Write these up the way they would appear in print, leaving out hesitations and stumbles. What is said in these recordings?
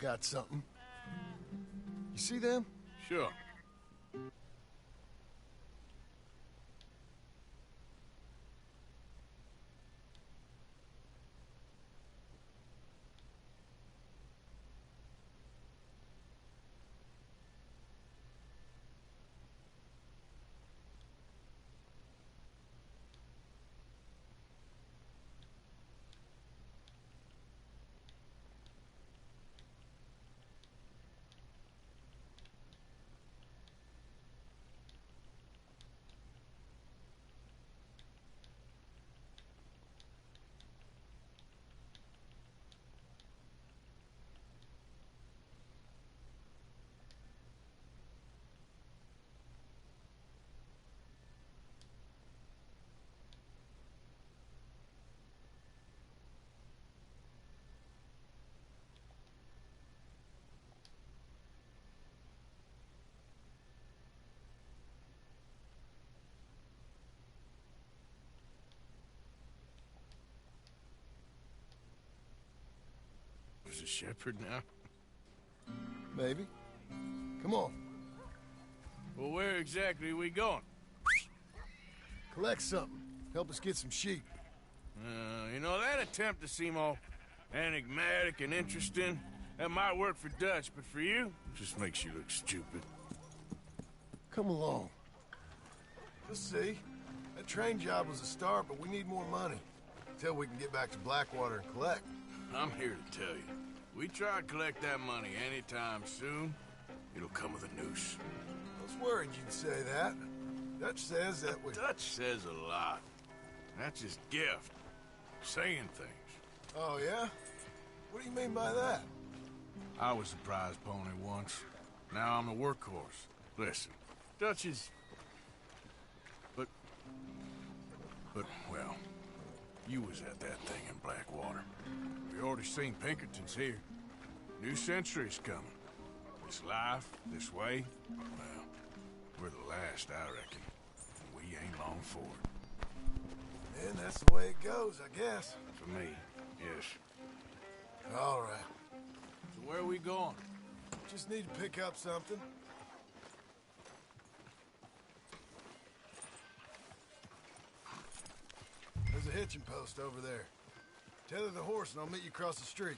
got something. You see them? Sure. Was a shepherd now? Maybe. Come on. Well, where exactly are we going? Collect something. Help us get some sheep. You know, that attempt to seem all enigmatic and interesting, that might work for Dutch, but for you, it just makes you look stupid. Come along. We'll see. That train job was a start, but we need more money. Until we can get back to Blackwater and collect. I'm here to tell you, we try to collect that money anytime soon, it'll come with a noose. I was worried you'd say that. Dutch says that we... Dutch says a lot. That's his gift. Saying things. Oh, yeah? What do you mean by that? I was the prize pony once. Now I'm the workhorse. Listen, Dutch is... But, well, you was at that thing in Blackwater. We already seen Pinkertons here. New century's coming. This life, this way, well, we're the last, I reckon. We ain't long for it. And that's the way it goes, I guess. For me, yes. All right. So where are we going? Just need to pick up something. There's a hitching post over there. Tether the horse and I'll meet you across the street.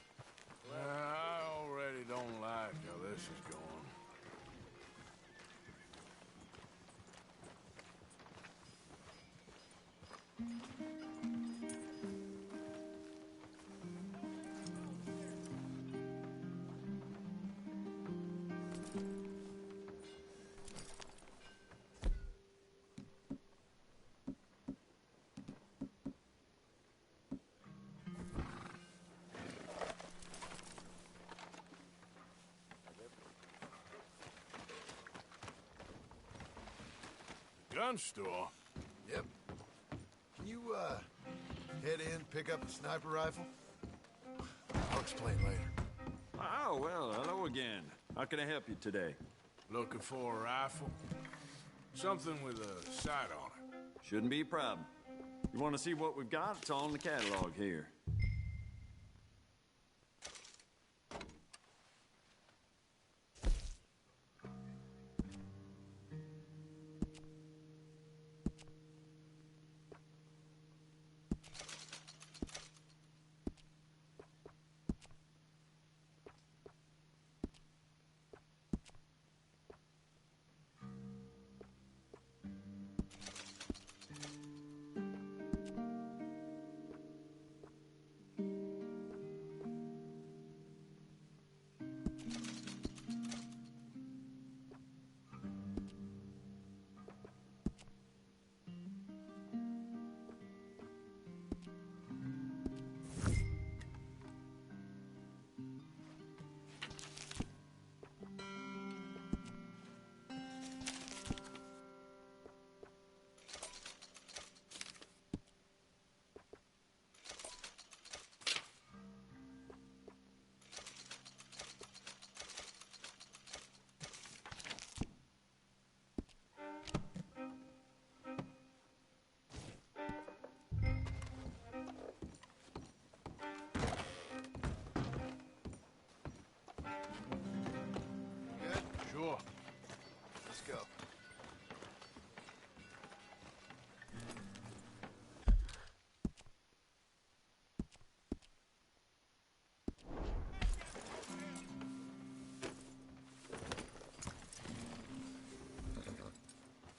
I already don't like how this is going. Gun store? Yep. Can you, head in, pick up the sniper rifle? I'll explain later. Oh, well, hello again. How can I help you today? Looking for a rifle? Something with a sight on it. Shouldn't be a problem. You want to see what we've got? It's all in the catalog here.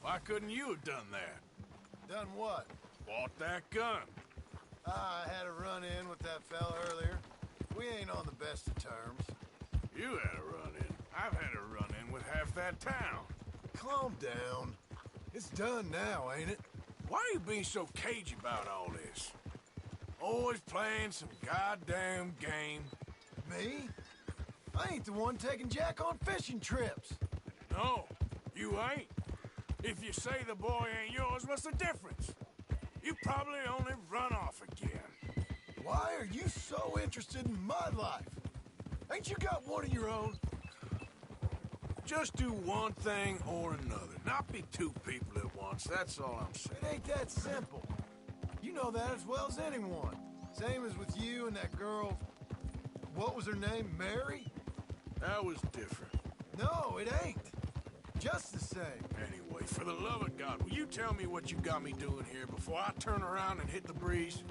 Why couldn't you have done that? Done what? Bought that gun. I had a run-in with that fella earlier. We ain't on the best of terms. You had a run-in. I've had a run-in with half that town. Calm down. It's done now, ain't it? Why are you being so cagey about all this? Always playing some goddamn game. Me? I ain't the one taking Jack on fishing trips. No, you ain't. If you say the boy ain't yours, what's the difference? You probably only run off again. Why are you so interested in my life? Ain't you got one of your own? Just do one thing or another. Not be two people at once, that's all I'm saying. It ain't that simple. You know that as well as anyone. Same as with you and that girl... What was her name? Mary? That was different. No, it ain't. Just the same. Anyway, for the love of God, will you tell me what you got me doing here before I turn around and hit the breeze?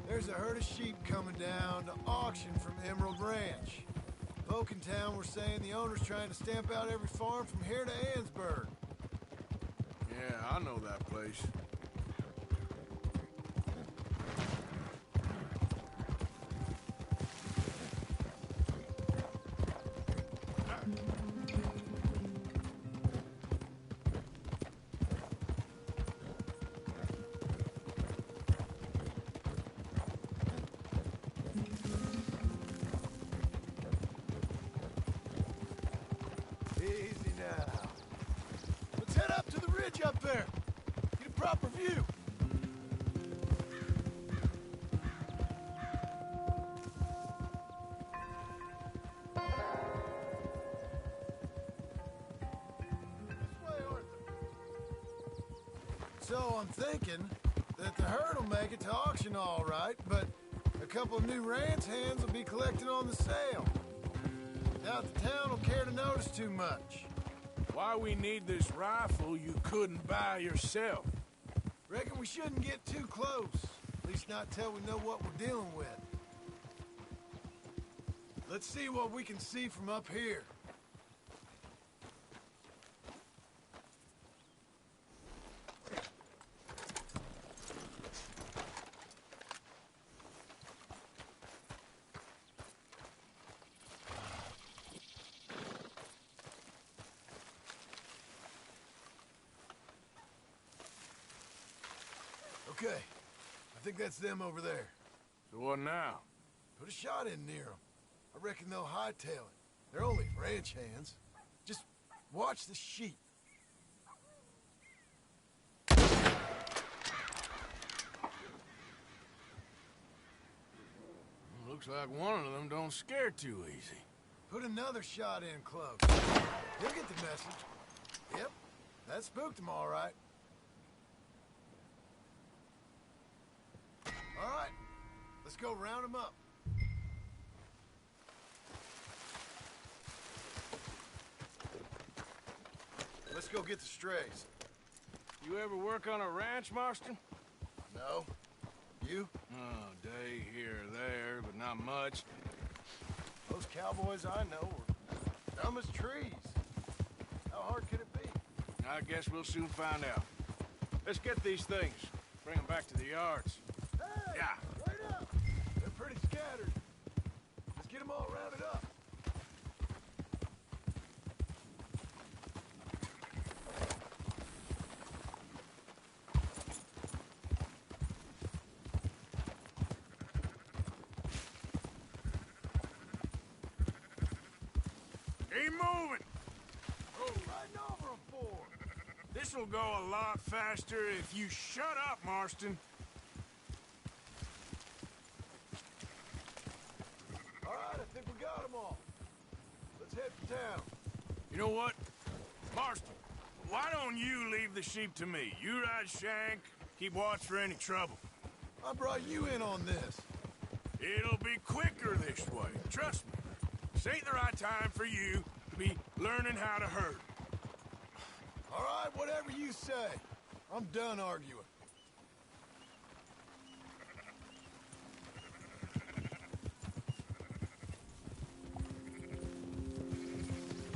There's a herd of sheep coming down to auction from Emerald Ranch. Folk in town were saying the owner's trying to stamp out every farm from here to Ansburg. Yeah, I know that place. Easy now. Let's head up to the ridge up there. Get a proper view. This way, Arthur. So I'm thinking that the herd will make it to auction all right, but a couple of new ranch hands will be collecting on the sale. Doubt the town will care to notice too much. Why we need this rifle you couldn't buy yourself? Reckon we shouldn't get too close. At least not till we know what we're dealing with. Let's see what we can see from up here. Okay, I think that's them over there. So what now? Put a shot in near them. I reckon they'll hightail it. They're only ranch hands. Just watch the sheep. Looks like one of them don't scare too easy. Put another shot in close. He'll get the message. Yep, that spooked him all right. All right, let's go round them up. Let's go get the strays. You ever work on a ranch, Marston? No? You? Oh, day here or there, but not much. Those cowboys I know are dumb as trees. How hard could it be? I guess we'll soon find out. Let's get these things. Bring them back to the yards. Hey! Yeah. Wait up! They're pretty scattered. Let's get them all rounded up. Keep moving! Oh, riding over them for. This'll go a lot faster if you shut up, Marston. All right, I think we got them all. Let's head for town. You know what? Marston, why don't you leave the sheep to me? You ride Shank, keep watch for any trouble. I brought you in on this. It'll be quicker this way, trust me. This ain't the right time for you to be learning how to herd. All right, whatever you say. I'm done arguing.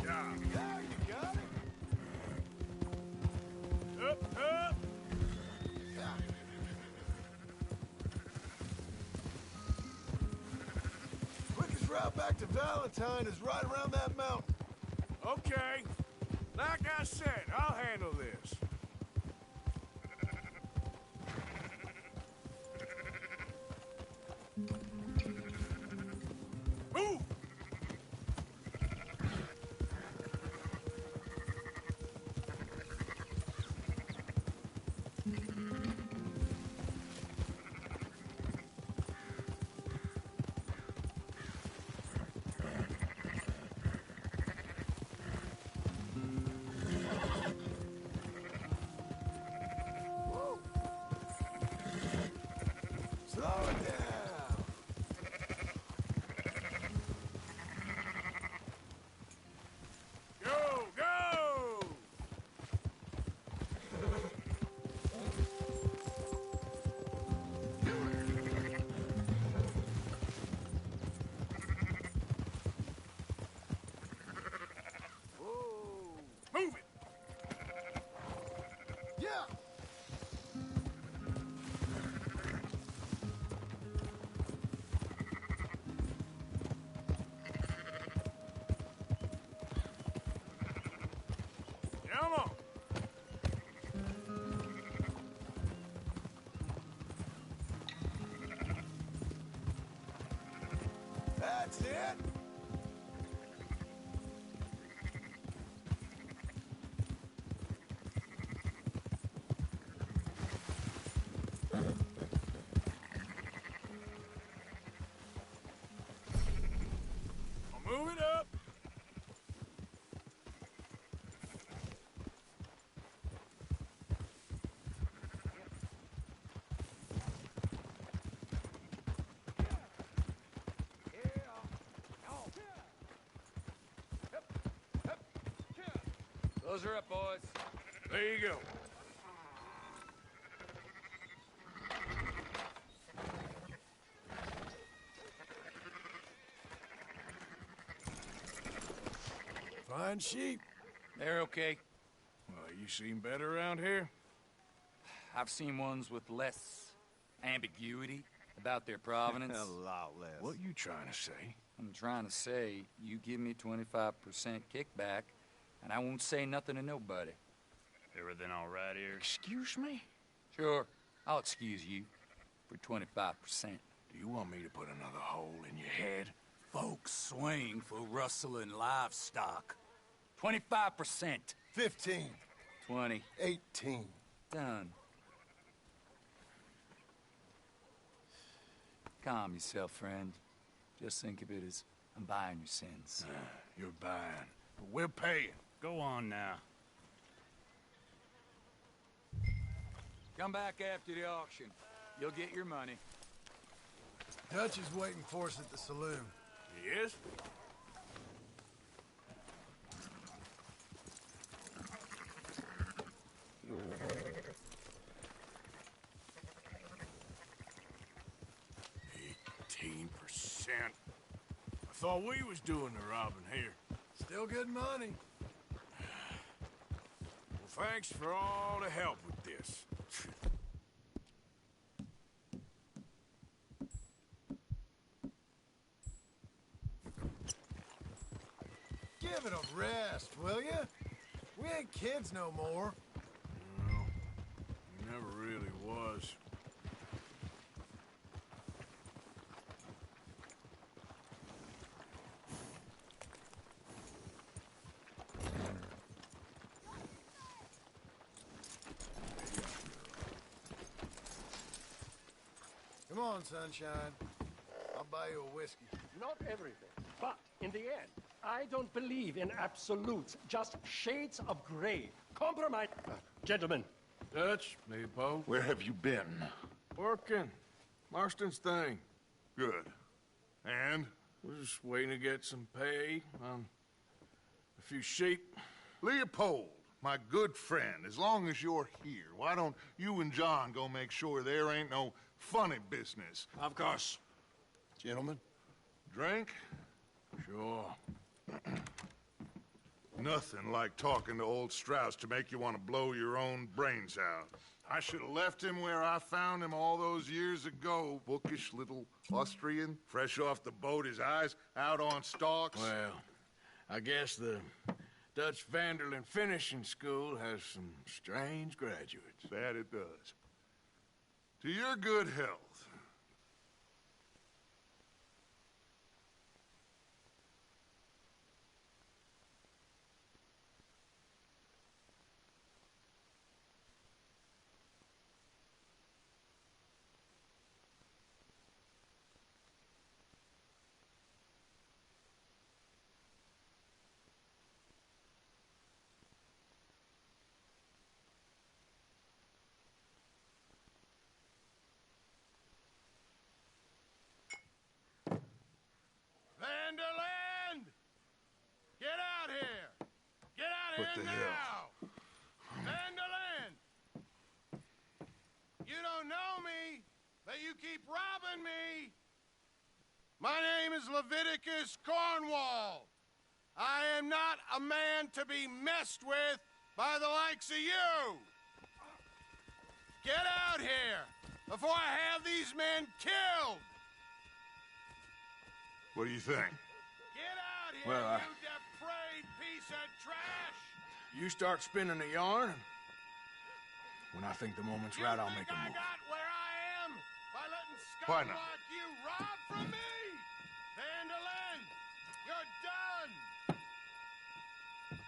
Yeah. There you got it. back to Valentine is right around that mountain. Okay. Like I said, I'll handle this. Move! Slow it down. Go, go! Whoa. Move it! Yeah. Come on! That's it. I'll move it up. Close her up, boys. There you go. Fine sheep. They're okay. Well, you seen better around here? I've seen ones with less ambiguity about their provenance. A lot less. What you trying to say? I'm trying to say, you give me 25% kickback, and I won't say nothing to nobody. Everything all right here? Excuse me? Sure, I'll excuse you for 25%. Do you want me to put another hole in your head? Folks swing for rustling livestock. 25%. 15. 20. 18. Done. Calm yourself, friend. Just think of it as I'm buying your sins. You're buying, but we're paying. Go on now. Come back after the auction. You'll get your money. Dutch is waiting for us at the saloon. He is? %. I thought we was doing the robbing here. Still good money. Well, thanks for all the help with this. Give it a rest, will ya? We ain't kids no more. No, never really was. Come on, sunshine. I'll buy you a whiskey. Not everything. But in the end, I don't believe in absolutes, just shades of gray. Compromise. Gentlemen, Dutch, Leopold. Where have you been? Working. Marston's thing. Good. And? We're just waiting to get some pay on a few sheep. Leopold, my good friend, as long as you're here, why don't you and John go make sure there ain't no funny business? Of course. Gentlemen, drink? Sure. Nothing like talking to old Strauss to make you want to blow your own brains out. I should have left him where I found him all those years ago. Bookish little Austrian, fresh off the boat, his eyes out on stalks. Well, I guess the Dutch Vanderlyn Finishing School has some strange graduates. That it does. To your good health. Vanderland! Get out here! Get out What here the now! Vanderland! You don't know me, but you keep robbing me! My name is Leviticus Cornwall. I am not a man to be messed with by the likes of you! Get out here before I have these men killed! What do you think? Get out here, Well, you depraved piece of trash! You start spinning a yarn, and when I think the moment's right, I'll make a I move. got where I am by letting Why scum not? like you rob from me? Vanderlyn, you're done!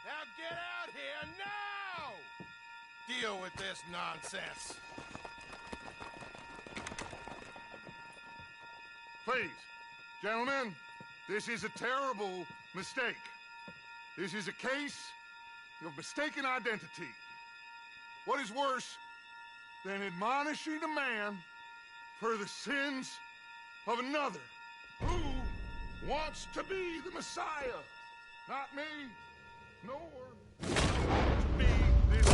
Now get out here now! Deal with this nonsense. Please, gentlemen, this is a terrible mistake. This is a case of mistaken identity. What is worse than admonishing a man for the sins of another who wants to be the Messiah? Not me, nor to be this.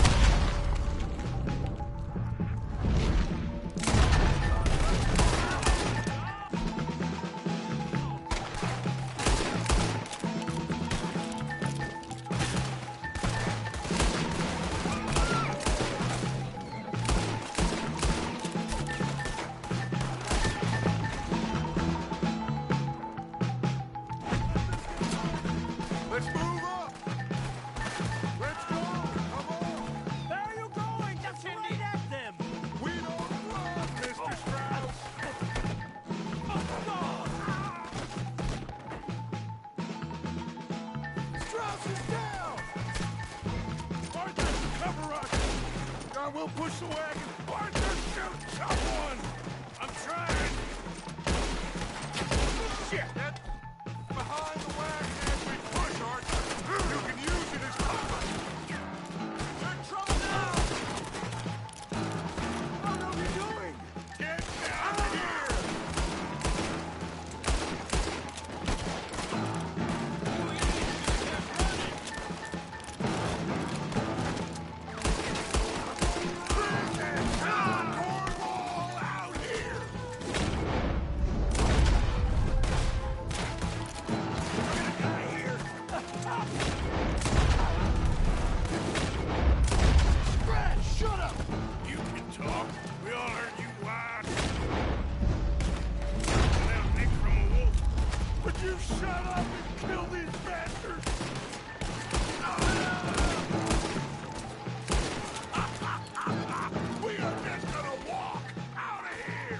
Let's move up! Let's go! Come on! Where are you going? Just right at them! We don't run, Mr. Strauss! Strauss is down! Arthur, cover us! God, we'll push the wagon! Arthur, shoot someone! I'm trying! Shit! That's behind the wagon as we push, Arthur! You can use it as cover! We're in trouble now! What are we doing? Get down here! Bring that John Cornwall out here! Brad, shut up! You can talk. We all heard you whine. Little Nick from a wolf. Would you shut up and kill these bastards? We are just gonna walk out of here!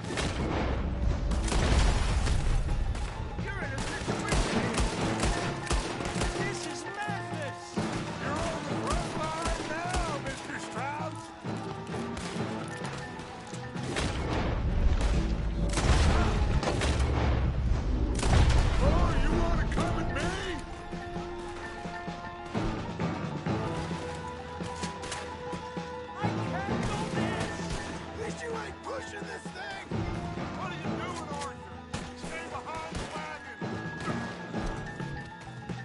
You're in a situation. This is madness! You're on the front line now, Mr. Strauss. Oh, you want to come at me? I can't do this! At least you ain't pushing this thing! What are you doing, Arthur? Stay behind the wagon.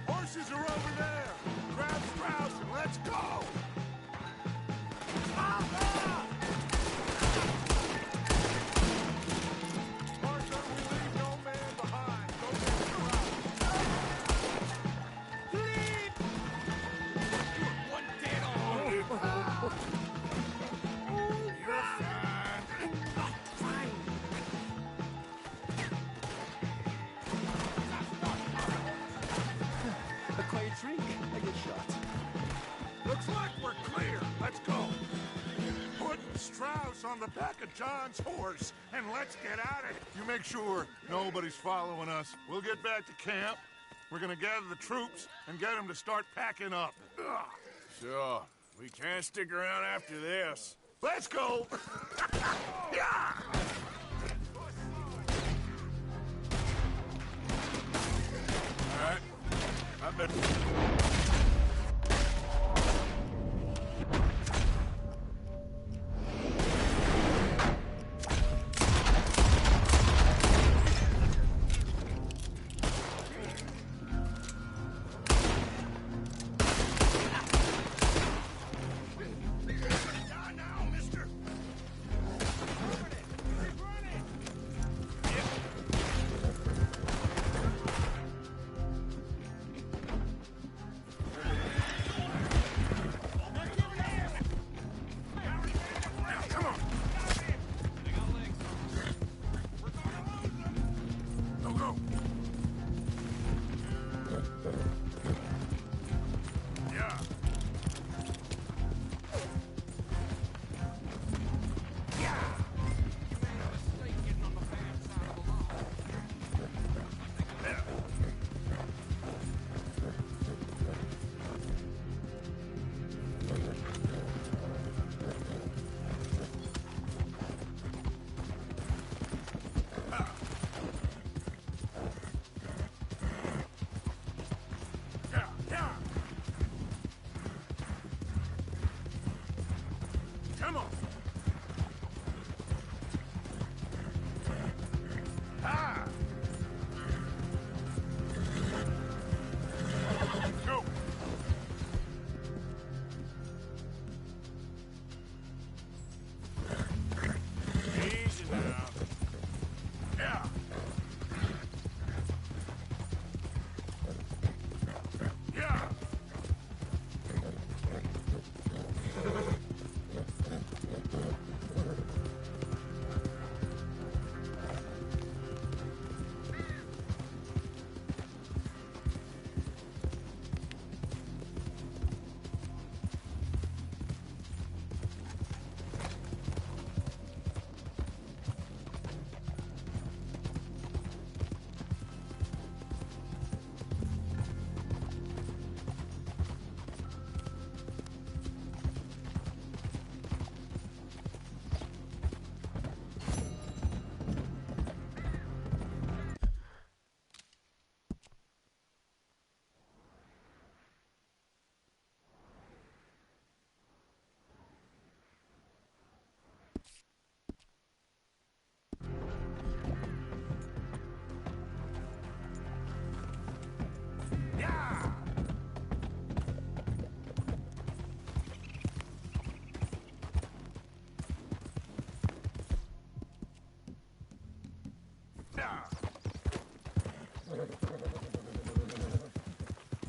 Horses are over there. Grab Strauss and let's go. Arthur, we leave no man behind. Go get Strauss. One dead on. Strauss on the back of John's horse, and let's get at it. You make sure nobody's following us. We'll get back to camp. We're gonna gather the troops and get them to start packing up. Ugh. Sure. We can't stick around after this. Let's go! Yeah! All right. I bet... Come on! Ah! Go! Easy now. Yeah! Yeah!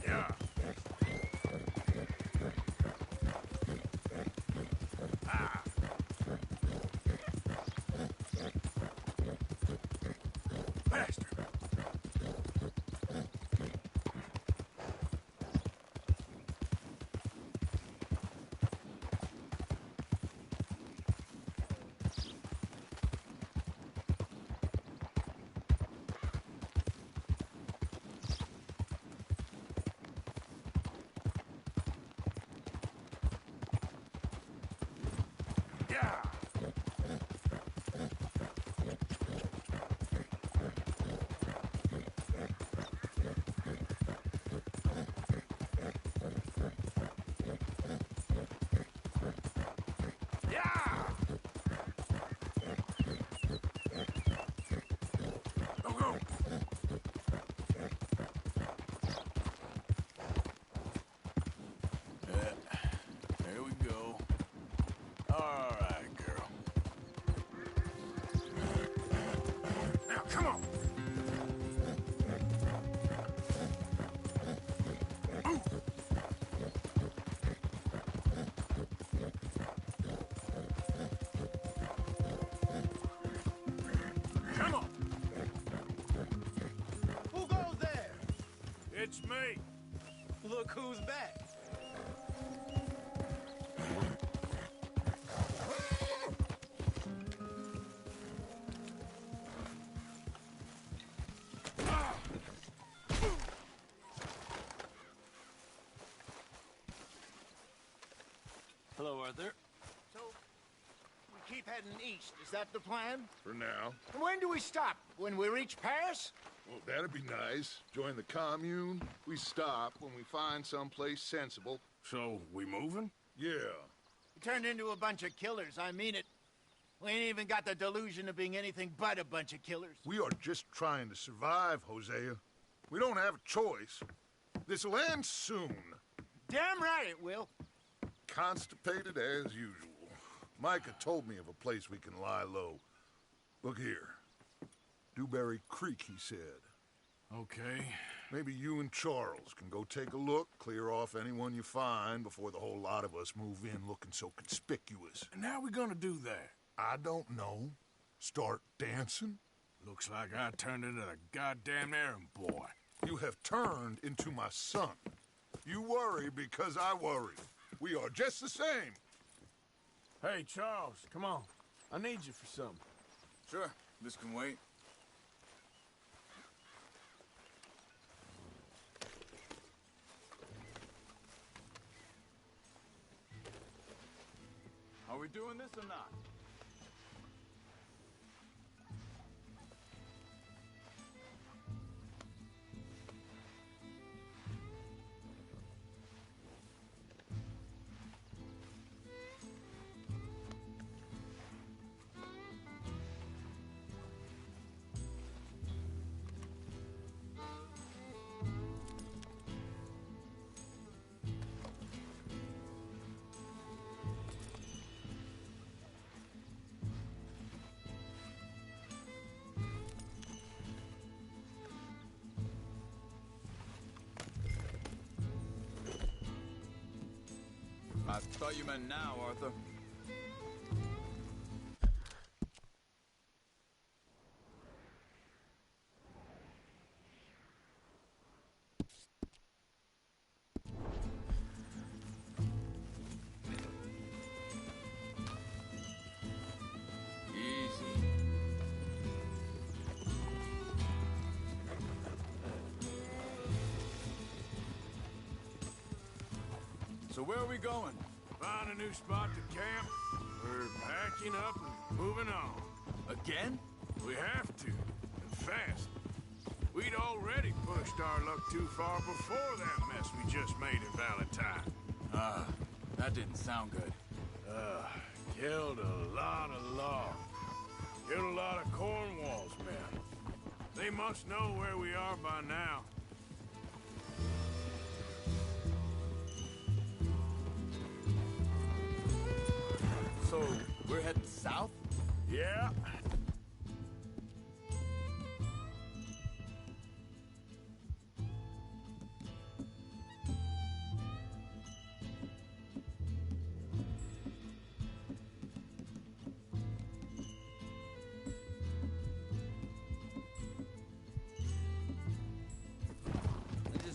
Yeah. Ah. Faster. Yeah. Yeah. Go, go. There we go. All right, girl. Now, come on. Move. Come on. Who goes there? It's me. Look who's back. Hello, Arthur. So, we keep heading east. Is that the plan? For now. And when do we stop? When we reach Paris? Well, that'd be nice. Join the commune. We stop when we find someplace sensible. So, we moving? Yeah. We turned into a bunch of killers, I mean it. We ain't even got the delusion of being anything but a bunch of killers. We are just trying to survive, Hosea. We don't have a choice. This'll end soon. Damn right it will. Constipated as usual. Micah told me of a place we can lie low. Look here. Dewberry Creek, he said. Okay. Maybe you and Charles can go take a look, clear off anyone you find before the whole lot of us move in looking so conspicuous. And how we gonna do that? I don't know. Start dancing? Looks like I turned into a goddamn errand boy. You have turned into my son. You worry because I worry. We are just the same. Hey, Charles, come on. I need you for something. Sure, this can wait. Are we doing this or not? I thought you meant now, Arthur. Easy. So where are we going? Find a new spot to camp. We're packing up and moving on. Again? We have to, and fast. We'd already pushed our luck too far before that mess we just made in Valentine. That didn't sound good. Killed a lot of logs. Killed a lot of Cornwall's men. They must know where we are by now. So, we're heading south? Yeah.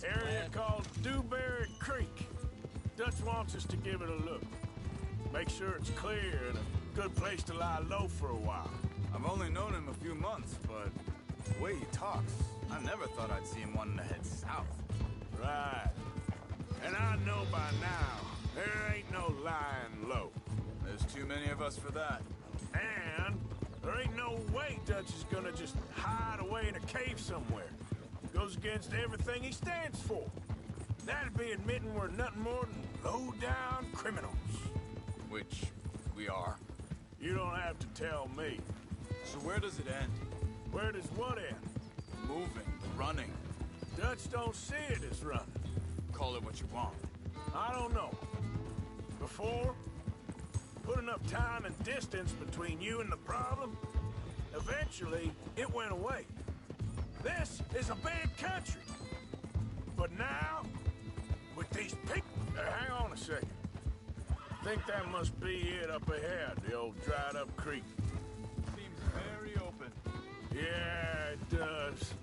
Area called Dewberry Creek. Dutch wants us to give it a look. Make sure it's clear and a good place to lie low for a while. I've only known him a few months, but the way he talks, I never thought I'd see him wanting to head south. Right. And I know by now, there ain't no lying low. There's too many of us for that. And there ain't no way Dutch is gonna just hide away in a cave somewhere. Goes against everything he stands for. That'd be admitting we're nothing more than low-down criminals. Which we are. You don't have to tell me. So where does it end? Where does what end? Moving, running. Dutch don't see it as running. Call it what you want. I don't know. Before, put enough time and distance between you and the problem, eventually it went away. This is a big country. But now, with these hang on a second. I think that must be it up ahead, the old dried-up creek. Seems very open. Yeah, it does.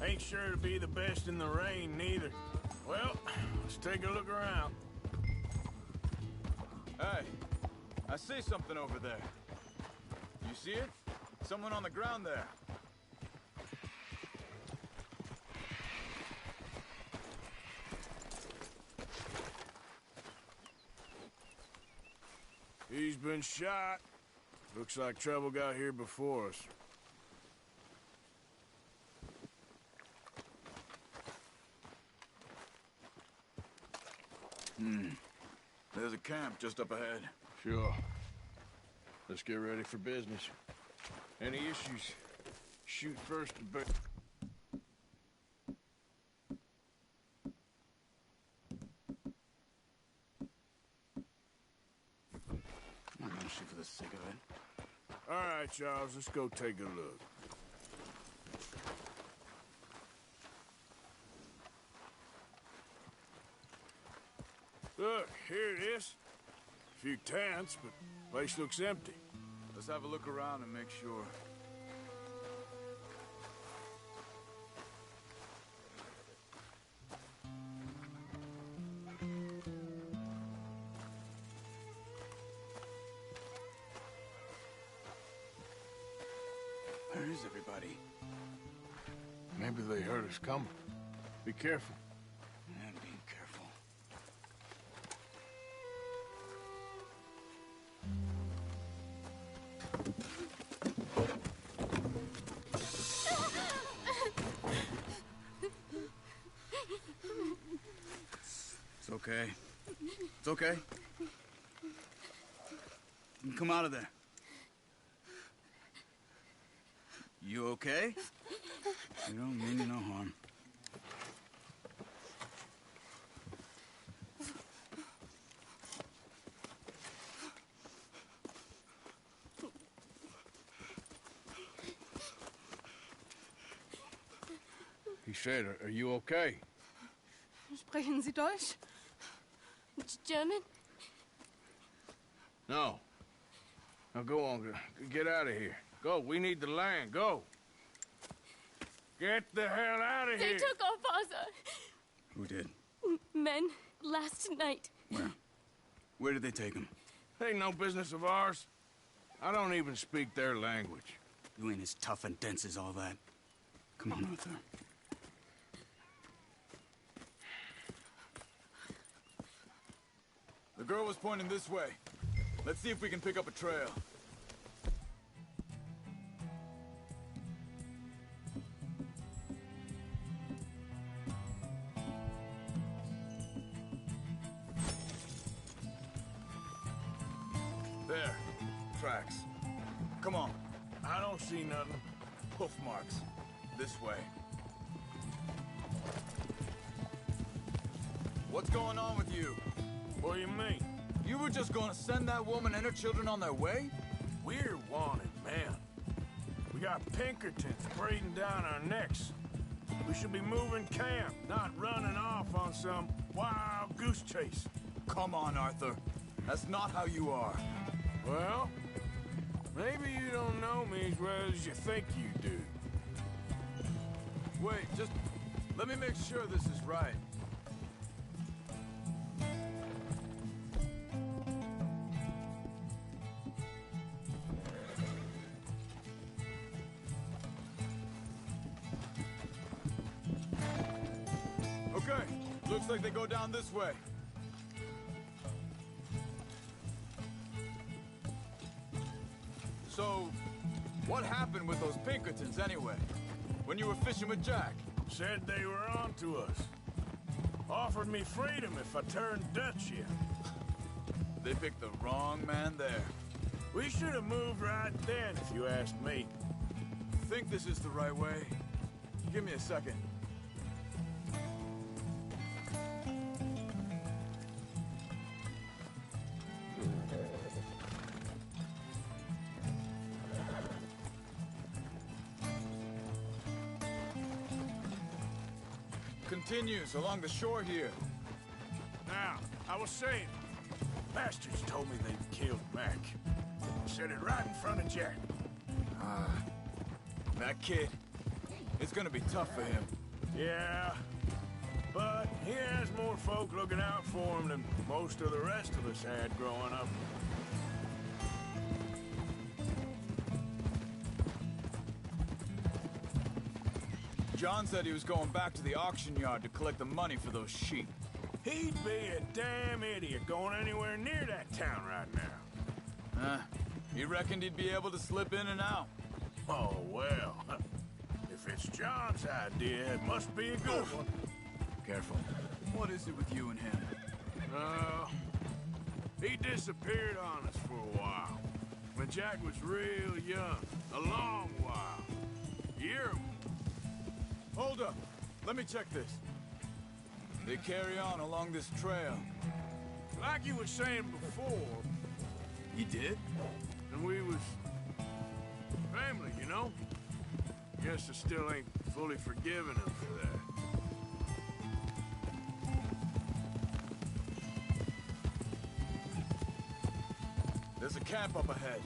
Ain't sure to be the best in the rain, neither. Well, let's take a look around. Hey, I see something over there. You see it? Someone on the ground there. He's been shot. Looks like trouble got here before us. There's a camp just up ahead. Sure. Let's get ready for business. Any issues? Shoot first, but... I'm not gonna shoot for the sake of it. All right, Charles, let's go take a look. Look, here it is. A few tents, but place looks empty. Let's have a look around and make sure. Where is everybody? Maybe they heard us coming. Be careful. I'm being careful. It's okay. It's okay. You can come out of there. You okay? You don't mean you no harm. He said, are you okay? Sprechen Sie Deutsch? German? No. Now go on, get out of here. Go, we need the land, go. Get the hell out of They here. took our father. Who did? Men, last night. Where? Where did they take him? Ain't no business of ours. I don't even speak their language. You ain't as tough and dense as all that. Come on, Arthur. The girl was pointing this way. Let's see if we can pick up a trail. There. Tracks. Come on. I don't see nothing. Hoof marks. This way. What's going on with you? What do you mean? You were just gonna send that woman and her children on their way? We're wanted, man. We got Pinkertons breathing down our necks. We should be moving camp, not running off on some wild goose chase. Come on, Arthur. That's not how you are. Well, maybe you don't know me as well as you think you do. Wait, just let me make sure this is right. Okay, looks like they go down this way. So, what happened with those Pinkertons anyway? When you were fishing with Jack? Said they were on to us. Offered me freedom if I turned Dutch yet. They picked the wrong man there. We should have moved right then, if you ask me. Think this is the right way? Give me a second. Continues along the shore here. Now, I was saying, bastards told me they'd killed Mac. Said it right in front of Jack. That kid, it's gonna be tough for him. Yeah, but he has more folk looking out for him than most of the rest of us had growing up. John said he was going back to the auction yard to collect the money for those sheep. He'd be a damn idiot going anywhere near that town right now. He reckoned he'd be able to slip in and out. Oh, well. If it's John's idea, it must be a good one. Careful. What is it with you and him? He disappeared on us for a while. When Jack was real young. A long while. Year. Hold up. Let me check this. They carry on along this trail. Like you were saying before, He did? and we was family, you know? Guess I still ain't fully forgiven him for that. There's a camp up ahead.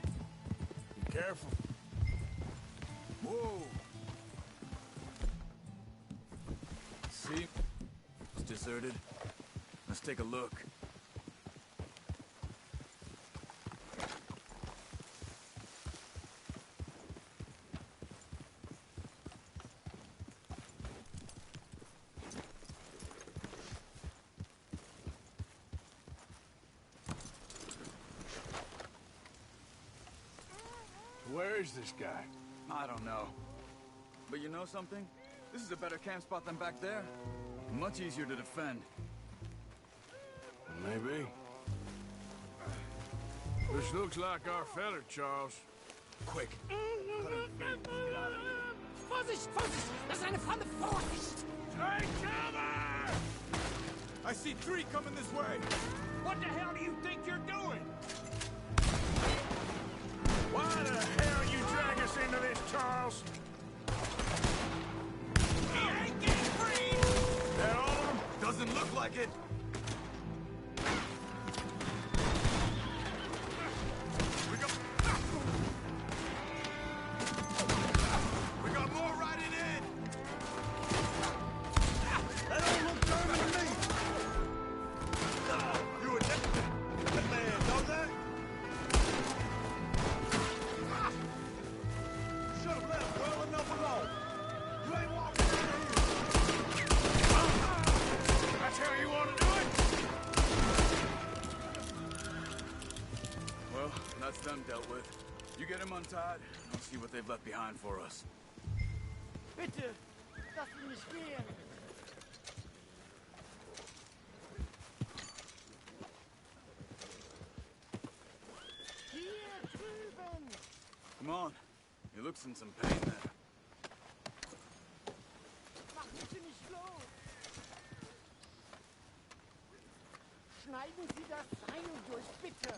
Be careful. Whoa! See? It's deserted. Let's take a look. Where is this guy? I don't know. But you know something? This is a better camp spot than back there. Much easier to defend. Maybe. This looks like our feller, Charles. Quick. Vorsicht, Vorsicht! Das ist eine Falle! Vorsicht! Take cover! I see 3 coming this way! What the hell do you think you're doing? Why the hell you drag us into this, Charles? He ain't getting free! That all of them? Doesn't look like it. We got more riding in. That don't look dirty to me. You a dead man, don't that? Should have left well enough alone. You ain't walking out of here. That's how you want to do it? Well, that's them dealt with. You get them untied, and I'll see what they've left behind for us. Bitte! Lass ihn nicht gehen! Hier drüben! Come on. He looks in some pain there. Mach bitte nicht los! Schneiden Sie das Seil durch, bitte!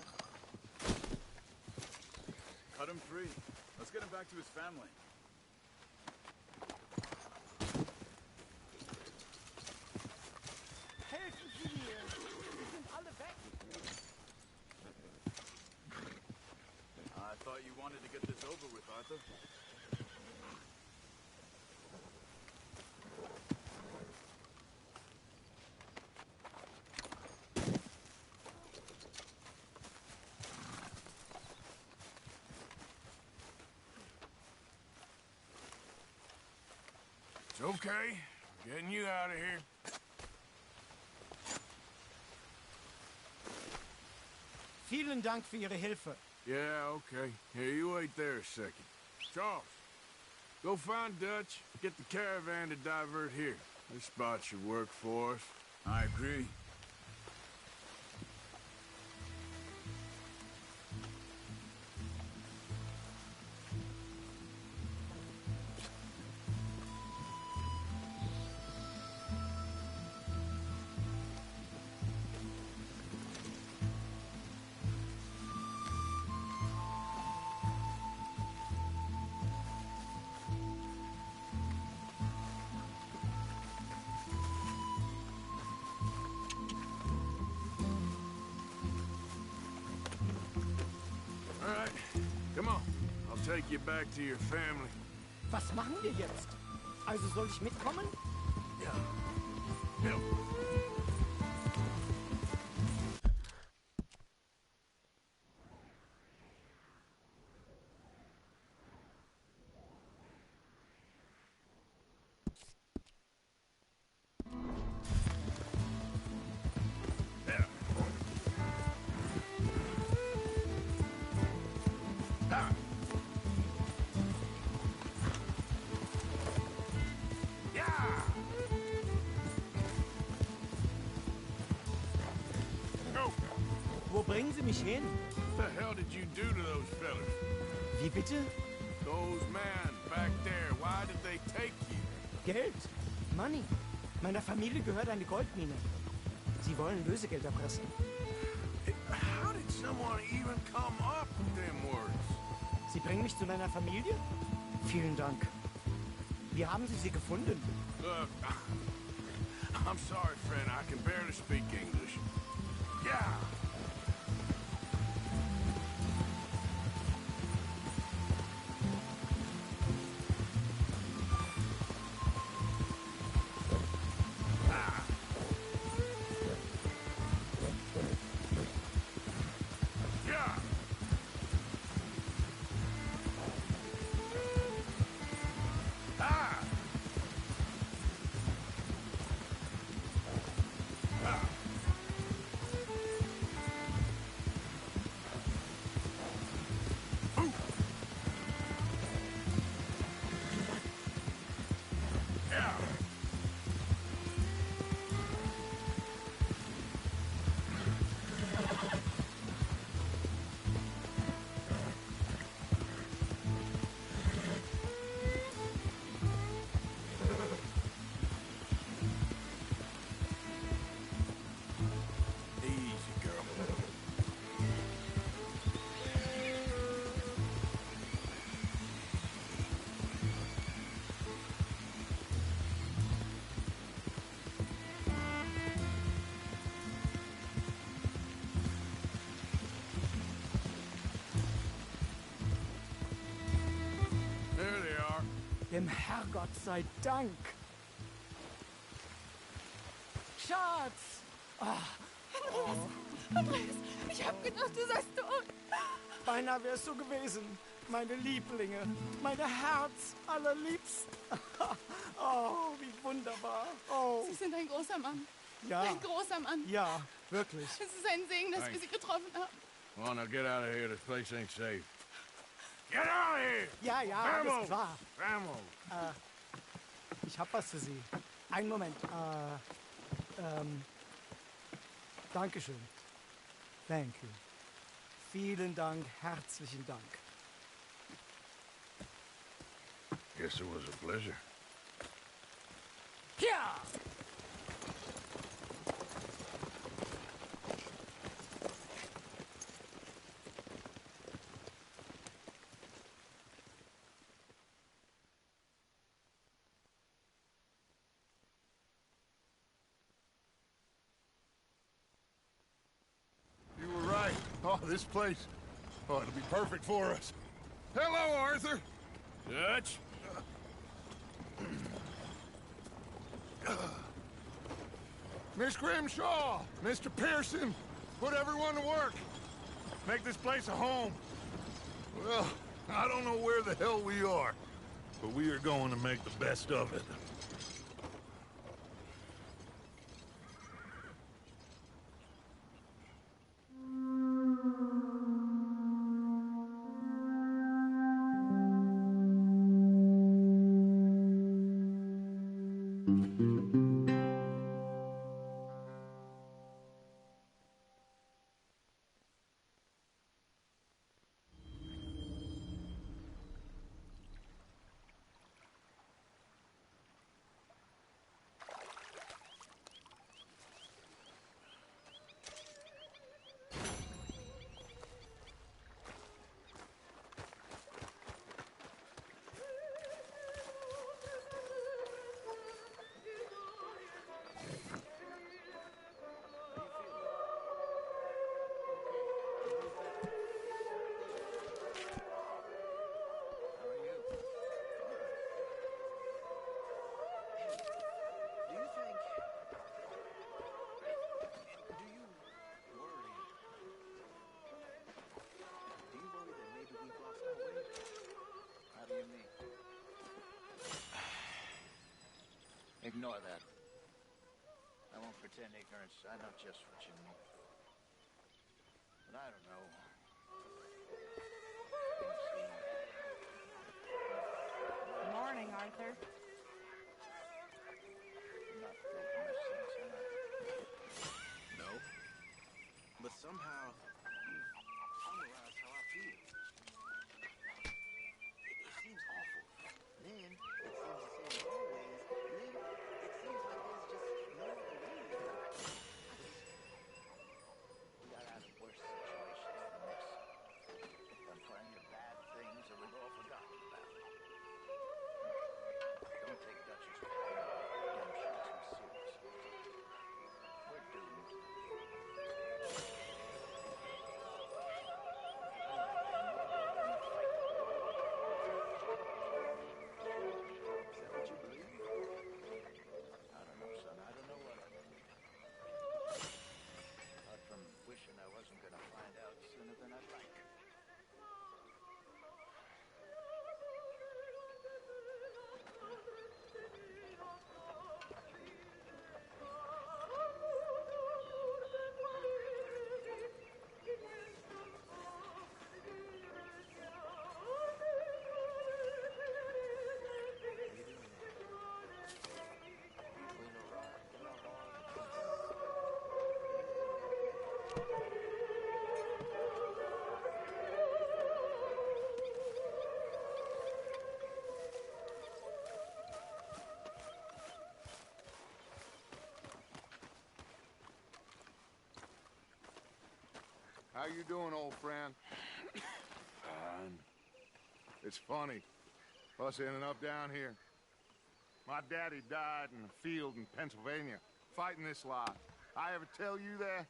Cut him free. Let's get him back to his family. Helfen Sie mir! Sie sind alle weg! I thought you wanted to get this over with, Arthur. It's okay. We're getting you out of here. Vielen Dank für Ihre Hilfe. Yeah, okay. Here, you wait there a second. Charles, go find Dutch. Get the caravan to divert here. This spot should work for us. I agree. All right, come on. I'll take you back to your family. Was machen wir jetzt? Also soll ich mitkommen? Yeah. Yeah. Wo bringen Sie mich hin? What the hell did you do to those fellas? Wie bitte? Those men back there, why did they take you? Geld. Money. Meiner Familie gehört eine Goldmine. Sie wollen Lösegeld erpressen. How did someone even come up with them words? Sie bringen mich zu meiner Familie? Vielen Dank. Wie haben Sie sie gefunden? Look, I'm sorry, friend. I can barely speak English. Yeah. Dem Herrgott sei Dank. Schatz! Andreas, ich hab gedacht, du seist tot. Beinahe wärst du gewesen. Meine Lieblinge. Meine Herz allerliebsten. Oh, wie wunderbar. Oh. Sie sind ein großer Mann. Ja. Ein großer Mann. Ja, wirklich. Es ist ein Segen, dass wir Sie getroffen haben. Well, now get out of here. This place ain't safe. Get out of here! Ja, ja, alles klar. Vamos! Ich hab was für Sie. Einen Moment. Dankeschön. Thank you. Vielen Dank, herzlichen Dank. Guess it was a pleasure. Ja! Oh, this place. Oh, it'll be perfect for us. Hello, Arthur. Dutch? Miss Grimshaw, Mr. Pearson, put everyone to work. Make this place a home. Well, I don't know where the hell we are, but we are going to make the best of it. Ignore that. I won't pretend ignorance. I know just what you mean. But I don't know. Good morning, Arthur. Not great in my sense, am I? No. But somehow, How you doing, old friend? Fine. It's funny, us ending up down here. My daddy died in a field in Pennsylvania, fighting this lot. I ever tell you that?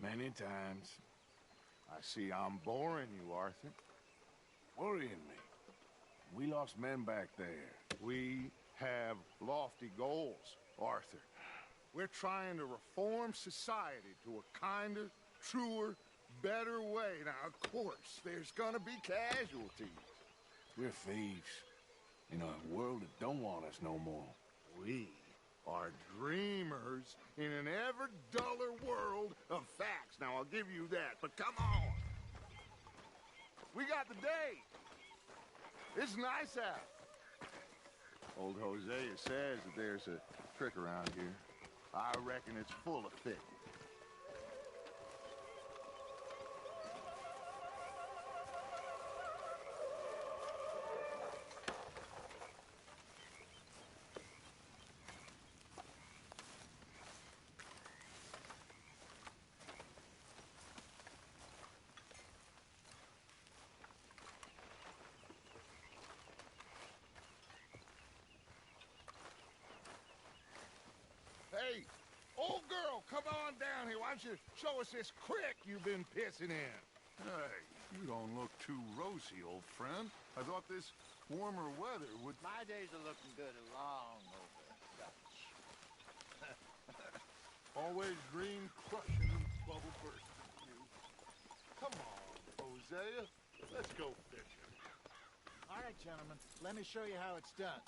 Many times. I see I'm boring you, Arthur. Worrying me. We lost men back there. We have lofty goals, Arthur. We're trying to reform society to a kinder, truer, better way. Now, of course, there's gonna be casualties. We're thieves. In a world that don't want us no more. We are dreamers in an ever duller world of facts. Now, I'll give you that, but come on. We got the day. It's nice out. Old Hosea says that there's a trick around here. I reckon it's full of thick. Hey, old girl, come on down here. Why don't you show us this creek you've been pissing in? Hey, you don't look too rosy, old friend. I thought this warmer weather would... My days are looking good along over Dutch. Always green crushing and bubble bursting. Come on, Hosea. Let's go fishing. All right, gentlemen. Let me show you how it's done.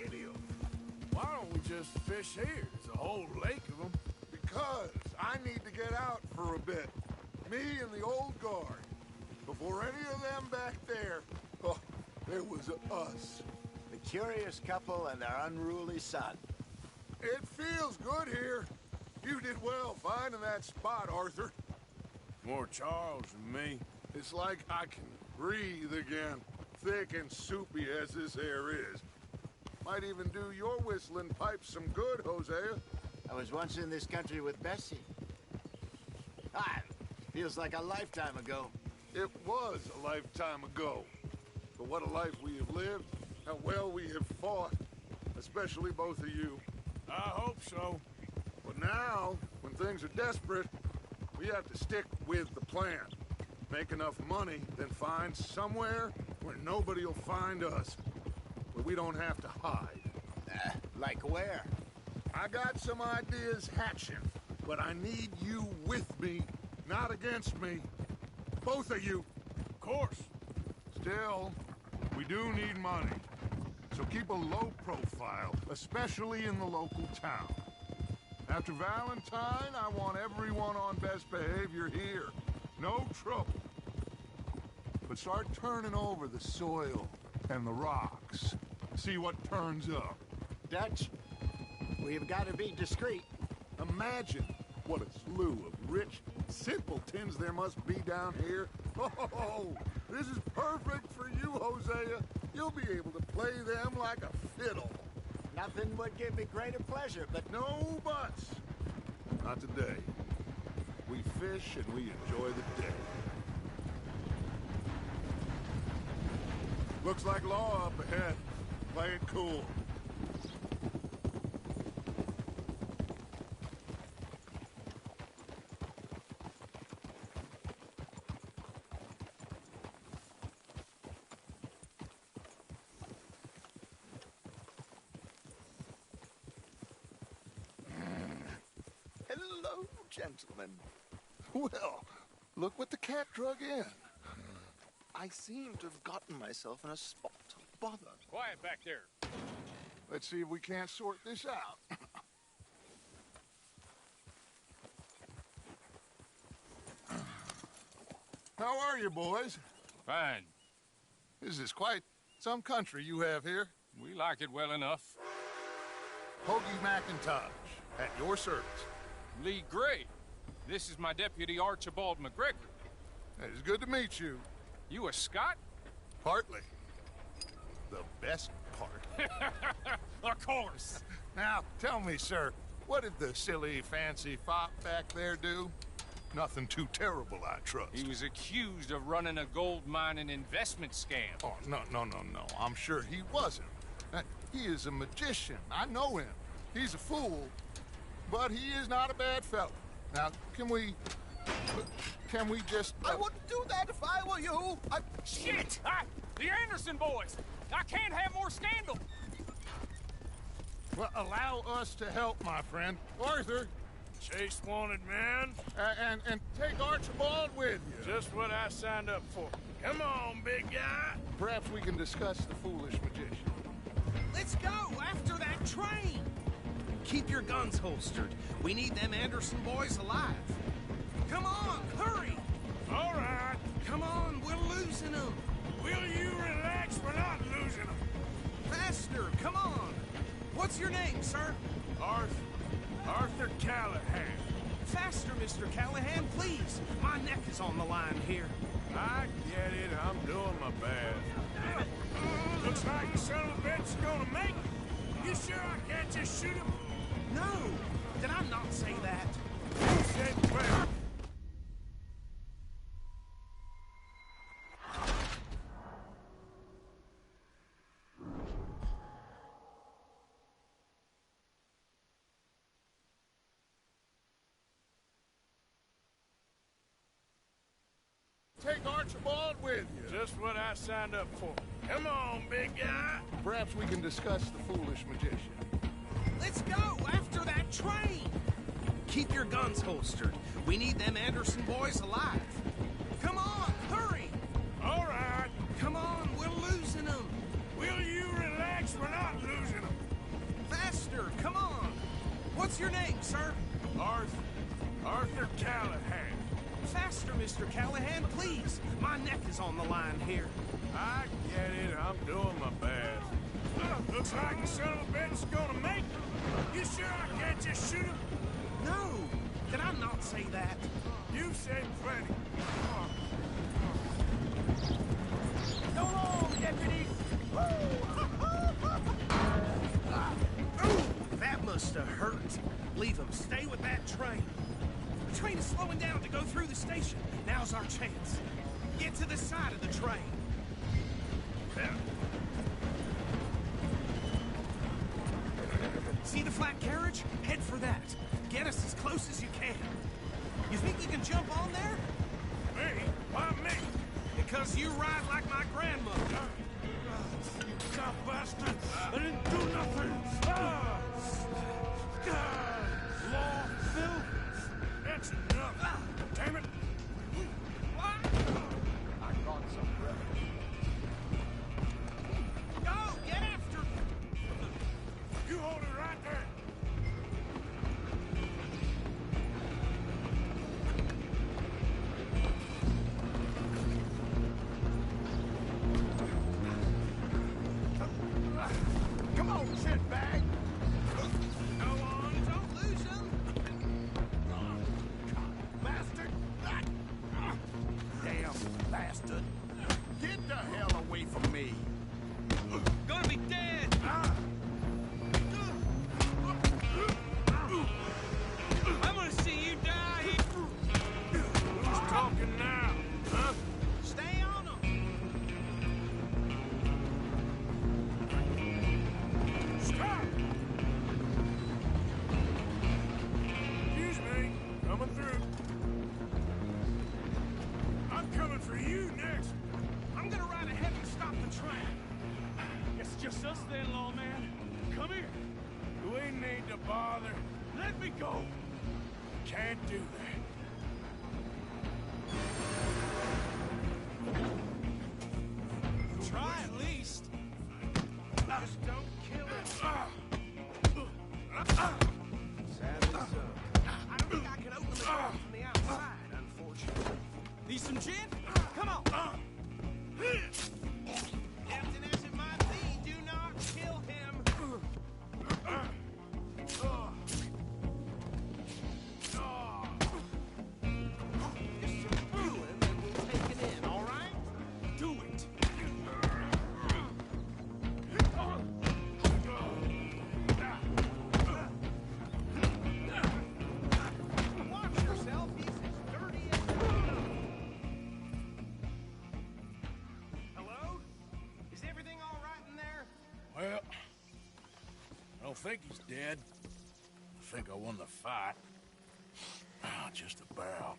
Idiot. Why don't we just fish here? There's a whole lake of them. Because I need to get out for a bit. Me and the old guard. Before any of them back there, oh, there was us. The curious couple and their unruly son. It feels good here. You did well finding that spot, Arthur. More Charles than me. It's like I can breathe again, thick and soupy as this air is. Might even do your whistling pipes some good, Hosea. I was once in this country with Bessie. Ah, feels like a lifetime ago. It was a lifetime ago. But what a life we have lived, how well we have fought, especially both of you. I hope so. But now, when things are desperate, we have to stick with the plan. Make enough money, then find somewhere where nobody will find us. Where we don't have to hide. Like where? I got some ideas hatching, but I need you with me, not against me. Both of you. Of course. Still, we do need money. So keep a low profile, especially in the local town. After Valentine, I want everyone on best behavior here. No trouble. But start turning over the soil and the rocks. See what turns up. Dutch, we've got to be discreet. Imagine what a slew of rich simpletons there must be down here. Oh, this is perfect for you, Hosea. You'll be able to play them like a fiddle. Nothing would give me greater pleasure, but... No buts. Not today. We fish and we enjoy the day. Looks like law up ahead. Play it cool. Hello, gentlemen. Well, look what the cat drug in. I seem to have gotten myself in a spot of bother. Quiet back there. Let's see if we can't sort this out. How are you, boys? Fine. This is quite some country you have here. We like it well enough. Hoagie McIntosh, at your service. Lee Gray. This is my deputy, Archibald McGregor. It's good to meet you. You a Scot? Partly. The best part. Of course. Now, tell me, sir, what did the silly, fancy fop back there do? Nothing too terrible, I trust. He was accused of running a gold mining investment scam. Oh, no. I'm sure he wasn't. He is a magician. I know him. He's a fool, but he is not a bad fellow. Now, can we just... I wouldn't do that if I were you. Shit! The Anderson boys! I can't have more scandal! Well, allow us to help, my friend. Arthur! Chase wanted man. And take Archibald with you. Just what I signed up for. Come on, big guy. Perhaps we can discuss the foolish magician. Let's go after that train! Keep your guns holstered. We need them Anderson boys alive. Come on, hurry! All right. Come on, we're losing them. Will you relax? We're not losing them. Faster, come on. What's your name, sir? Arthur Callahan. Faster, Mr. Callahan, please. My neck is on the line here. I get it. I'm doing my best. Looks like the son of a bitch is gonna make it. You sure I can't just shoot him? No. Did I not say that? You said well. Take Archibald with you. Just what I signed up for. Come on, big guy. Perhaps we can discuss the foolish magician. Let's go after that train! Keep your guns holstered. We need them Anderson boys alive. Come on, hurry! All right. Come on, we're losing them. Will you relax? We're not losing them. Faster, come on. What's your name, sir? Arthur Callahan. Faster, Mr. Callahan, please. My neck is on the line here. I get it. I'm doing my best. Looks like the son of a bitch is gonna make it. You sure I can't just shoot him? No. Did I not say that? You said plenty. Go on, deputy! That must have hurt. Leave him. Stay with that train. The train is slowing down to go through the station. Now's our chance. Get to the side of the train. See the flat carriage? Head for that. Get us as close as you can. You think you can jump on there? Me? Why me? Because you ride like my grandmother. You cop bastard! I didn't do nothing! Law, Phil? That's enough! Damn it! I got some breath. Go! Get after him! You hold it right there! Come on, shitbag! Go on, don't lose him! Bastard! Damn bastard! Get the hell away from me! Gonna be dead! I'm gonna see you die here! Who's talking now? Huh? Stay on him! Stop! Excuse me. Coming through. I'm coming for you next. I'm gonna ride ahead and stop the train. It's just us then, lawman. Come here. We need to bother. Let me go. Can't do that. Try at least. Just don't kill him. I don't think I can open the door from the outside, unfortunately. Need some gin? Come on. Captain, as it might be, do not kill him. think he's dead. I think I won the fight. Just about.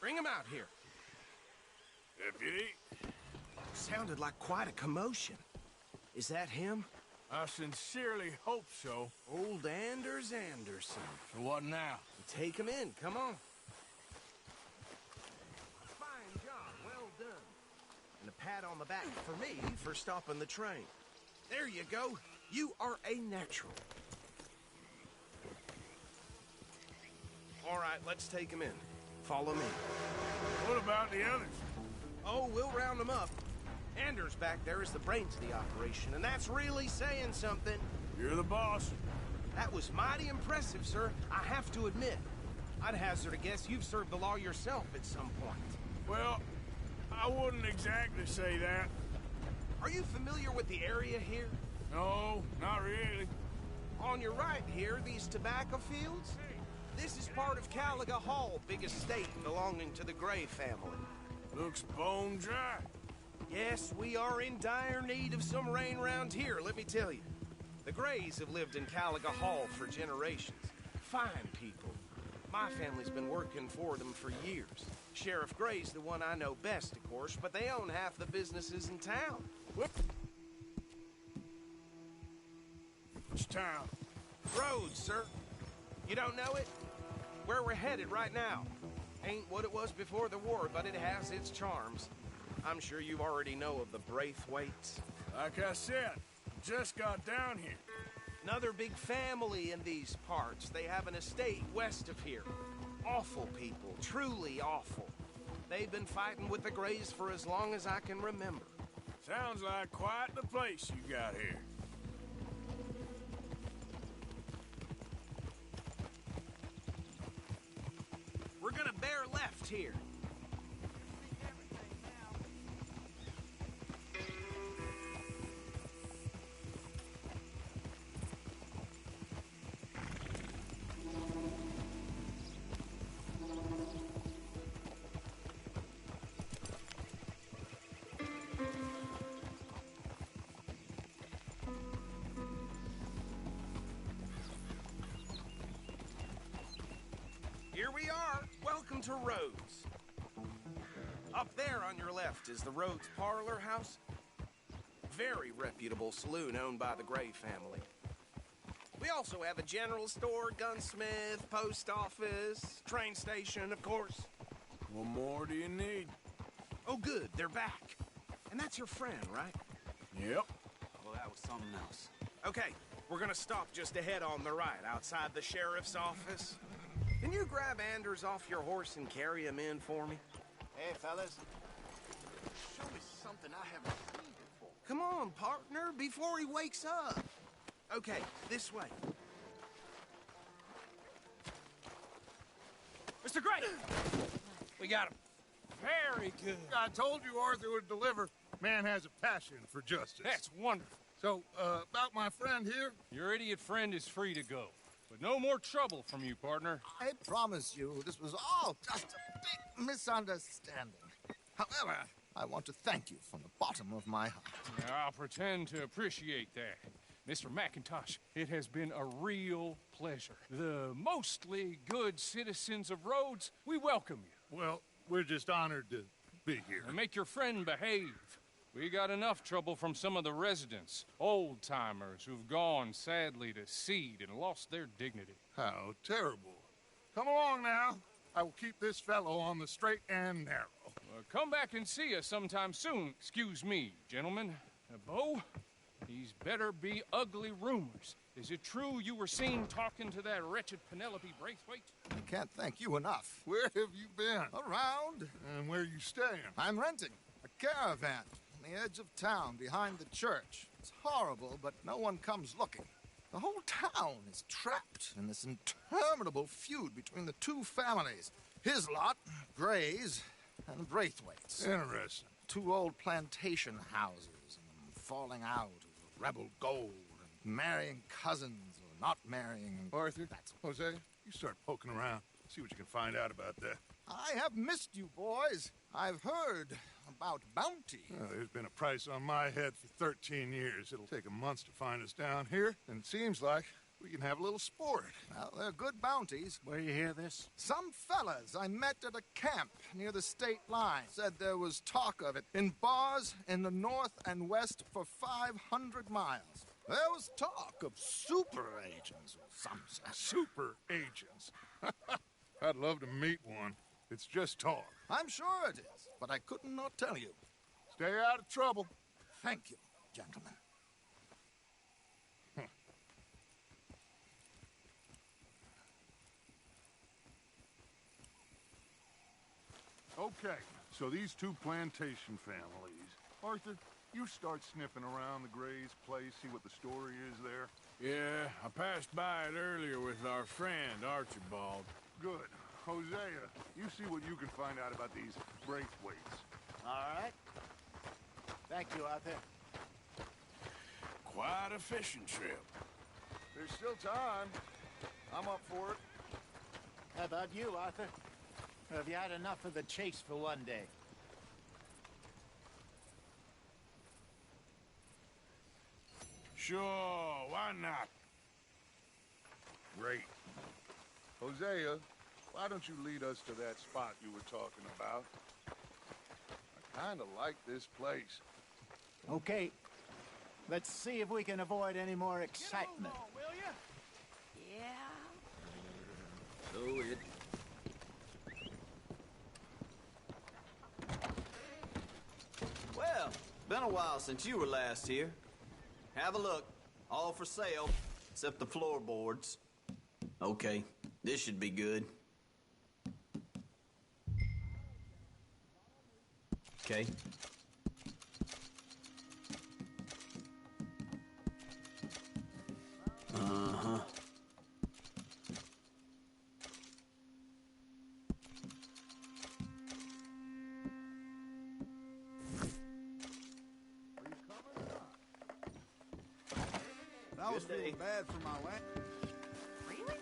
Bring him out here. Deputy? Sounded like quite a commotion. Is that him? I sincerely hope so. Old Anders Anderson. So what now? Take him in, come on. Fine job, well done. And a pat on the back for me for stopping the train. There you go. You are a natural. All right, let's take him in. Follow me. What about the others? Oh, we'll round them up. Anders back there is the brains of the operation, and that's really saying something. You're the boss. That was mighty impressive, sir. I have to admit. I'd hazard a guess you've served the law yourself at some point. Well, I wouldn't exactly say that. Are you familiar with the area here? No, not really. On your right here, these tobacco fields? This is part of Caliga Hall, big estate belonging to the Gray family. Looks bone dry. Yes, we are in dire need of some rain round here, let me tell you. The Grays have lived in Caliga Hall for generations. Fine people. My family's been working for them for years. Sheriff Gray's the one I know best, of course, but they own half the businesses in town. Whoop. Which town? Rhodes, sir. You don't know it? Where we're headed right now. Ain't what it was before the war, but it has its charms. I'm sure you already know of the Braithwaites. Like I said, just got down here. Another big family in these parts. They have an estate west of here. Awful people, truly awful. They've been fighting with the Grays for as long as I can remember. Sounds like quite the place you got here. We're gonna bear left here. Here we are. Welcome to Rhodes. Up there on your left is the Rhodes Parlor House. Very reputable saloon owned by the Gray family. We also have a general store, gunsmith, post office, train station, of course. What more do you need? Oh, good. They're back. And that's your friend, right? Yep. Well, that was something else. Okay, we're gonna stop just ahead on the right, outside the sheriff's office. Can you grab Anders off your horse and carry him in for me? Hey, fellas. Show me something I haven't seen before. Come on, partner, before he wakes up. Okay, this way. Mr. Gray! We got him. Very good. I told you Arthur would deliver. Man has a passion for justice. That's wonderful. So, about my friend here? Your idiot friend is free to go. But no more trouble from you, partner. I promise you, this was all just a big misunderstanding. However, I want to thank you from the bottom of my heart. Now, I'll pretend to appreciate that. Mr. McIntosh, it has been a real pleasure. The mostly good citizens of Rhodes, we welcome you. Well, we're just honored to be here. And make your friend behave. We got enough trouble from some of the residents, old-timers who've gone, sadly, to seed and lost their dignity. How terrible. Come along now. I will keep this fellow on the straight and narrow. Come back and see us sometime soon. Excuse me, gentlemen. Bo, these better be ugly rumors. Is it true you were seen talking to that wretched Penelope Braithwaite? I can't thank you enough. Where have you been? Around. And where you staying? I'm renting a caravan on the edge of town behind the church. It's horrible, but no one comes looking. The whole town is trapped in this interminable feud between the two families. His lot, Gray's, and Braithwaite's. Interesting. Two old plantation houses, and falling out rebel gold and marrying cousins or not marrying. Arthur, that's Hosea, you start poking around. See what you can find out about that. I have missed you, boys. I've heard about bounty. There's been a price on my head for 13 years. It'll take a month to find us down here, and it seems like we can have a little sport. Well, they're good bounties. Where you hear this? Some fellas I met at a camp near the state line said there was talk of it in bars in the north and west for 500 miles. There was talk of super agents or something. Super agents? I'd love to meet one. It's just talk. I'm sure it is, but I could not tell you. Stay out of trouble. Thank you, gentlemen. Okay, so these two plantation families. Arthur, you start sniffing around the Gray's place, see what the story is there. Yeah, I passed by it earlier with our friend, Archibald. Good. Hosea, you see what you can find out about these Braithwaites. All right. Thank you, Arthur. Quite a fishing trip. There's still time. I'm up for it. How about you, Arthur? Or have you had enough of the chase for one day? Sure, why not? Great. Hosea, why don't you lead us to that spot you were talking about? I kind of like this place. Okay. Let's see if we can avoid any more excitement. Will you? Yeah. So it... Well, been a while since you were last here. Have a look. All for sale, except the floorboards. Okay, this should be good. Okay. Uh-huh. I was feeling bad for my land. Really?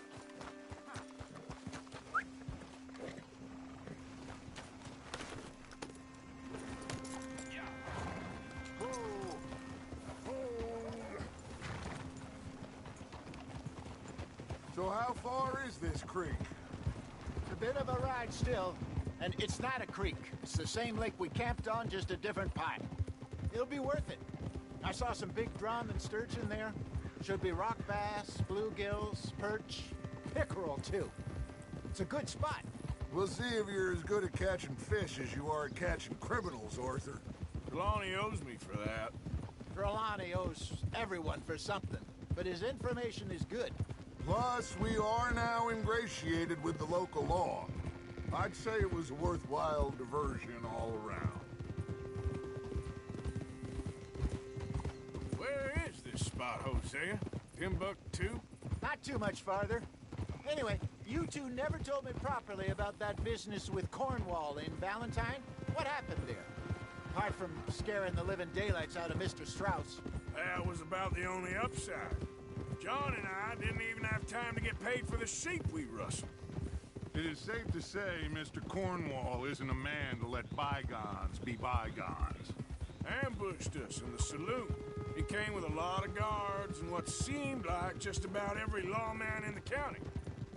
So how far is this creek? It's a bit of a ride still, and it's not a creek. It's the same lake we camped on, just a different part. It'll be worth it. I saw some big drum and sturgeon there. Should be rock bass, bluegills, perch, pickerel, too. It's a good spot. We'll see if you're as good at catching fish as you are at catching criminals, Arthur. Trelawney owes me for that. Trelawney owes everyone for something, but his information is good. Plus, we are now ingratiated with the local law. I'd say it was a worthwhile diversion all around. Where is this spot, Hosea? Timbuktu? Not too much farther. Anyway, you two never told me properly about that business with Cornwall in Valentine. What happened there? Apart from scaring the living daylights out of Mr. Strauss. That was about the only upside. John and I didn't even have time to get paid for the sheep we rustled. It is safe to say Mr. Cornwall isn't a man to let bygones be bygones. Ambushed us in the saloon. He came with a lot of guards and what seemed like just about every lawman in the county.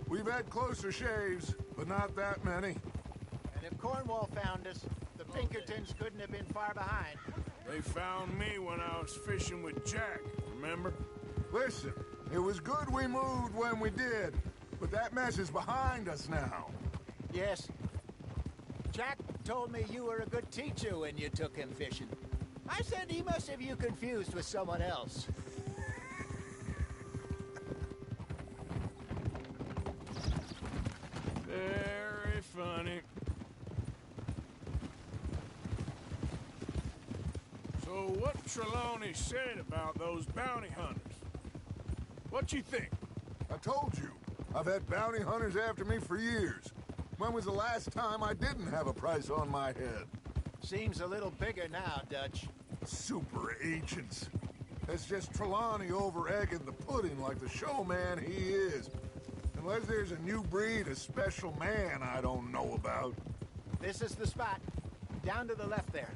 We've had closer shaves, but not that many. And if Cornwall found us, the Pinkertons couldn't have been far behind. They found me when I was fishing with Jack, remember? Listen, it was good we moved when we did, but that mess is behind us now. Yes. Jack told me you were a good teacher when you took him fishing. I said he must have you confused with someone else. Very funny. So what Trelawney said about those bounty hunters? What you think? I told you. I've had bounty hunters after me for years. When was the last time I didn't have a price on my head? Seems a little bigger now, Dutch. Super agents. That's just Trelawney over-egging the pudding like the showman he is. Unless there's a new breed of special man I don't know about. This is the spot. Down to the left there.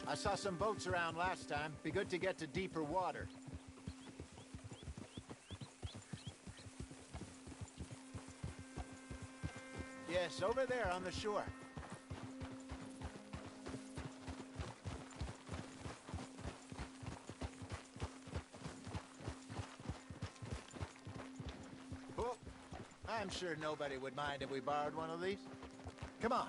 I saw some boats around last time. Be good to get to deeper water. Yes, over there on the shore. Oh, I'm sure nobody would mind if we borrowed one of these. Come on.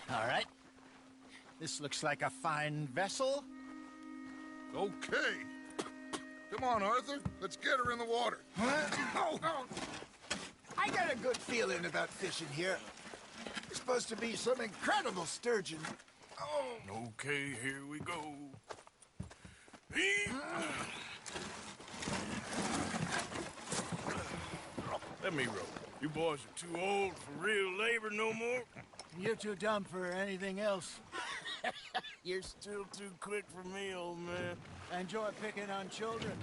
All right. This looks like a fine vessel. Okay. Come on, Arthur. Let's get her in the water. Oh, I got a good feeling about fishing here. There's supposed to be some incredible sturgeon. Oh. Okay, here we go. Let me row. You boys are too old for real labor no more. You're too dumb for anything else. You're still too quick for me, old man. Enjoy picking on children.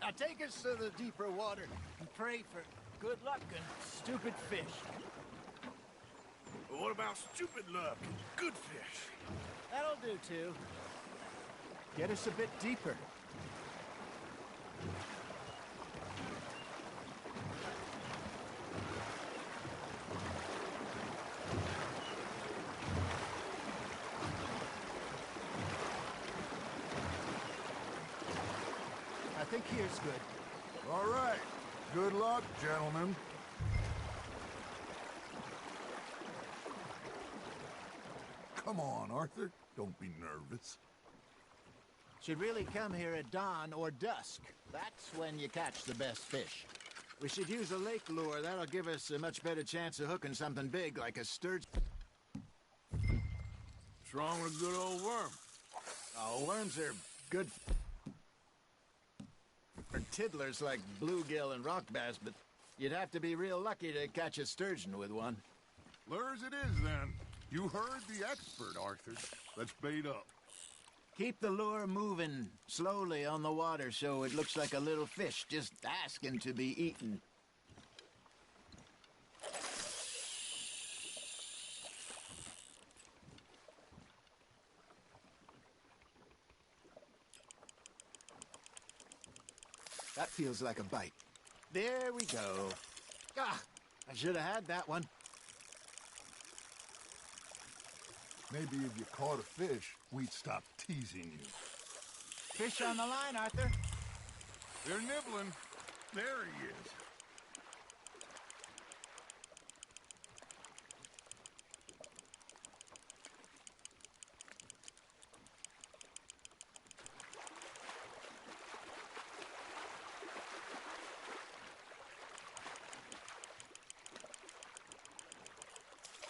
Now take us to the deeper water and pray for good luck and stupid fish. But what about stupid luck and good fish? That'll do, too. Get us a bit deeper. I think here's good. All right. Good luck, gentlemen. Come on, Arthur. Don't be nervous. Should really come here at dawn or dusk. That's when you catch the best fish. We should use a lake lure. That'll give us a much better chance of hooking something big like a sturgeon. What's wrong with a good old worm? Oh, worms are good for tiddlers like bluegill and rock bass, but you'd have to be real lucky to catch a sturgeon with one. Lures it is, then. You heard the expert, Arthur. Let's bait up. Keep the lure moving slowly on the water so it looks like a little fish just asking to be eaten. That feels like a bite. There we go. Ah, I should have had that one. Maybe if you caught a fish, we'd stop teasing you. Fish on the line, Arthur. They're nibbling. There he is.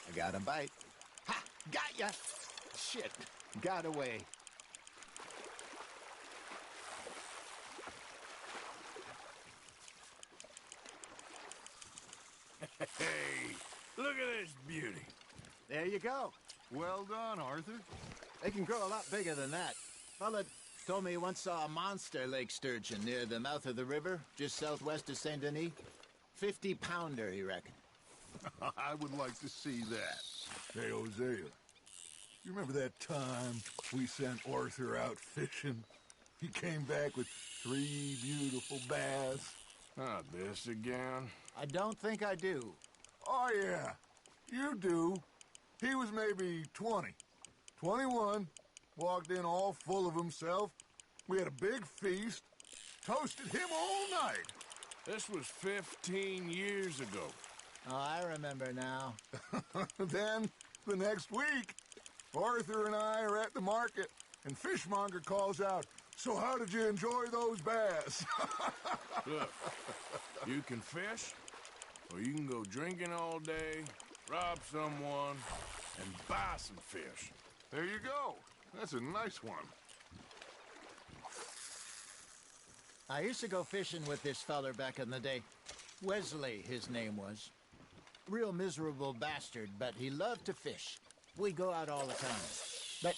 I got a bite. Ha! Got ya! Shit. Got away. Hey, look at this beauty. There you go. Well done, Arthur. They can grow a lot bigger than that. Fella told me he once saw a monster lake sturgeon near the mouth of the river, just southwest of Saint Denis. 50-pounder, he reckoned. I would like to see that. Hey, Hosea, you remember that time we sent Arthur out fishing? He came back with 3 beautiful bass. Not this again. I don't think I do. Oh, yeah. You do. He was maybe 20. 21. Walked in all full of himself. We had a big feast. Toasted him all night. This was 15 years ago. Oh, I remember now. Then, the next week, Arthur and I are at the market, and Fishmonger calls out, "So how did you enjoy those bass?" Look, you can fish, or you can go drinking all day, rob someone, and buy some fish. There you go. That's a nice one. I used to go fishing with this feller back in the day. Wesley, his name was. Real miserable bastard, but he loved to fish. We'd go out all the time. But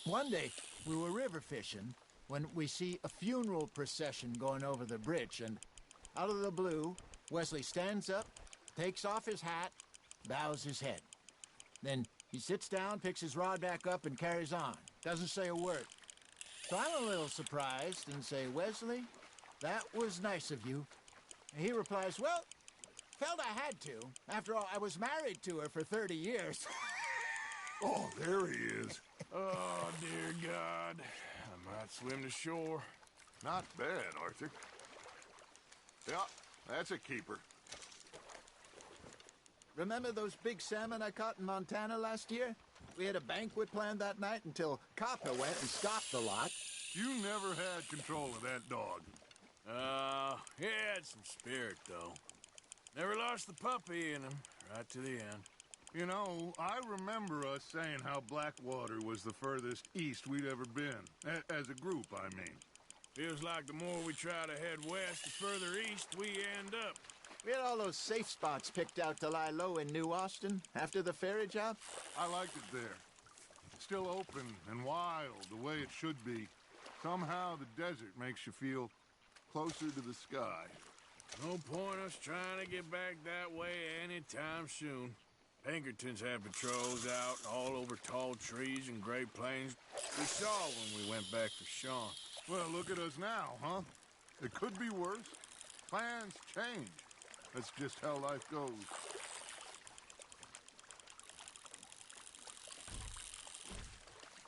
one day, we were river fishing when we see a funeral procession going over the bridge, and out of the blue, Wesley stands up, takes off his hat, bows his head. Then he sits down, picks his rod back up, and carries on. Doesn't say a word. So I'm a little surprised and say, "Wesley, that was nice of you." And he replies, "Well, felt I had to. After all, I was married to her for 30 years. Oh, there he is. Oh, dear God. I might swim to shore. Not bad, Arthur. Yeah, that's a keeper. Remember those big salmon I caught in Montana last year? We had a banquet planned that night until Copper went and stopped the lot. You never had control of that dog. He had some spirit, though. Never lost the puppy in him, right to the end. You know, I remember us saying how Blackwater was the furthest east we'd ever been. As a group, I mean. Feels like the more we try to head west, the further east we end up. We had all those safe spots picked out to lie low in New Austin after the ferry job. I liked it there. Still open and wild, the way it should be. Somehow the desert makes you feel closer to the sky. No point us trying to get back that way anytime soon. Pinkertons had patrols out all over tall trees and Great Plains. We saw when we went back for Sean. Well, look at us now, huh? It could be worse. Plans change. That's just how life goes.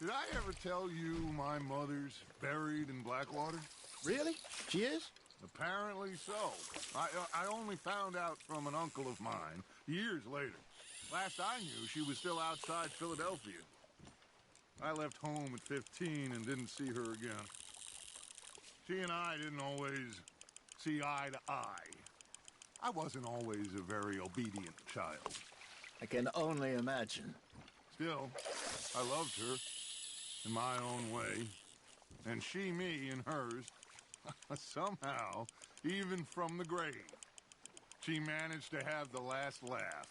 Did I ever tell you my mother's buried in Blackwater? Really? She is? Apparently so. I only found out from an uncle of mine years later. Last I knew, she was still outside Philadelphia. I left home at 15 and didn't see her again. She and I didn't always see eye to eye. I wasn't always a very obedient child. I can only imagine. Still, I loved her in my own way, and she me in hers. Somehow, even from the grave, she managed to have the last laugh.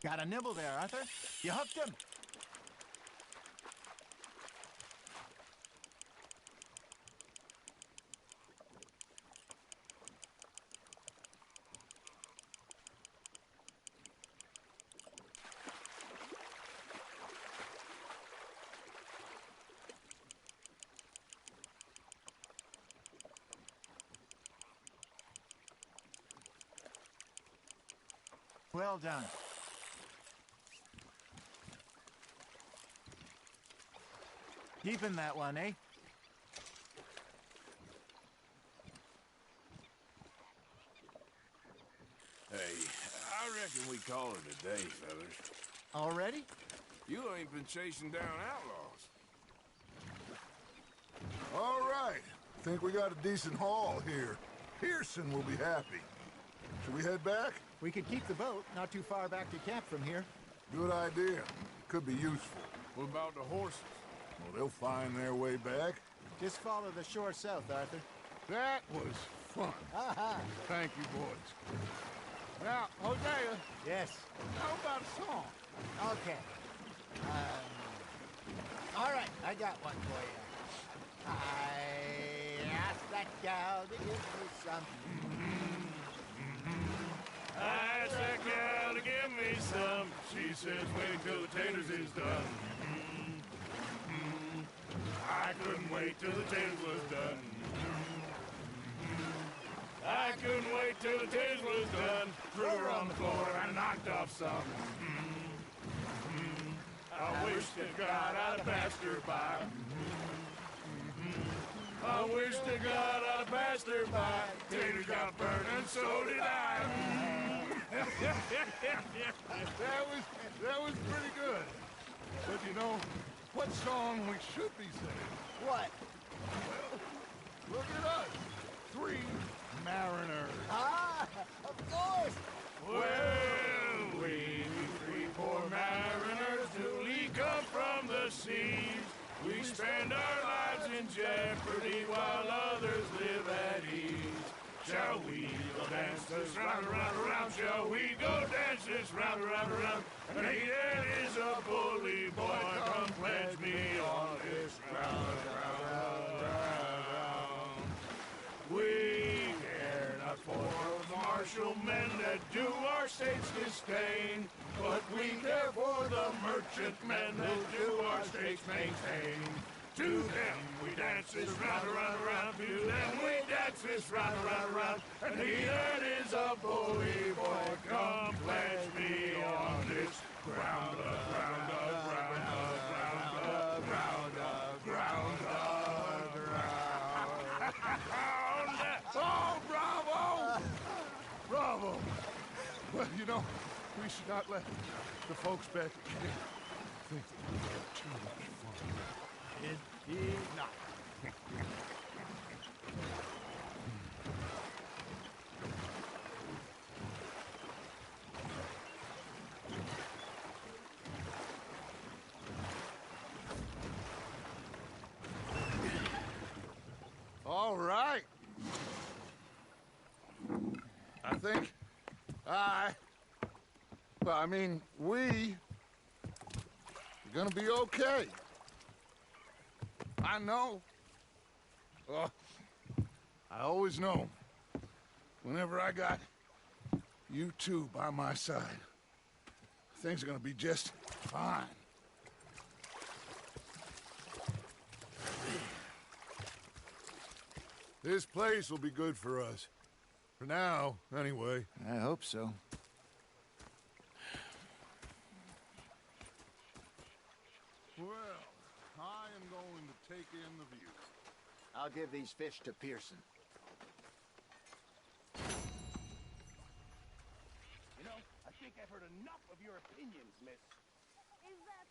Got a nibble there, Arthur. You hooked him. Well done. Deepen that one, eh? Hey, I reckon we call it a day, fellas. Already? You ain't been chasing down outlaws. All right. Think we got a decent haul here. Pearson will be happy. Should we head back? We could keep the boat not too far back to camp from here. Good idea. Could be useful. What about the horses? Well, they'll find their way back. Just follow the shore south, Arthur. That was fun. Thank you, boys. Now, Hosea. Yes. How about a song? Okay. All right, I got one for you. I asked that gal to give me some. I asked that gal to give me some. She says wait till the taters is done. I couldn't wait till the taters was done. I couldn't wait till the taters was done. Threw her on the floor and knocked off some. I wish to God I'd passed her by. I wish to God I'd passed her by. Taters got burned and so did I. That was pretty good. But you know, what song we should be singing? What? Well, look at us. 3 mariners. Ah, of course. Well, we 3 poor mariners newly come from the seas. We spend our lives in jeopardy while others live at ease. Shall we go dance this round, around, around? Shall we go dance this round, around, around? And he that is a bully boy, come pledge me on this round, round, round. We care not for the martial men that do our state's disdain, but we care for the merchant men that do our state's maintain. To them we dance this round, around, around. To them we dance this round, around, around. And he that is a bully boy, come pledge me on this ground, ground, ground, ground, ground, ground, ground. Oh, bravo! Bravo! Well, you know, we should not let the folks back at camp think that we had too much fun. Indeed not. All right. I think we're gonna be okay. I know. I always know. Whenever I got you two by my side, things are gonna be just fine. This place will be good for us. For now, anyway. I hope so. Well, I am going to take in the view. I'll give these fish to Pearson. You know, I think I've heard enough of your opinions, miss. Is that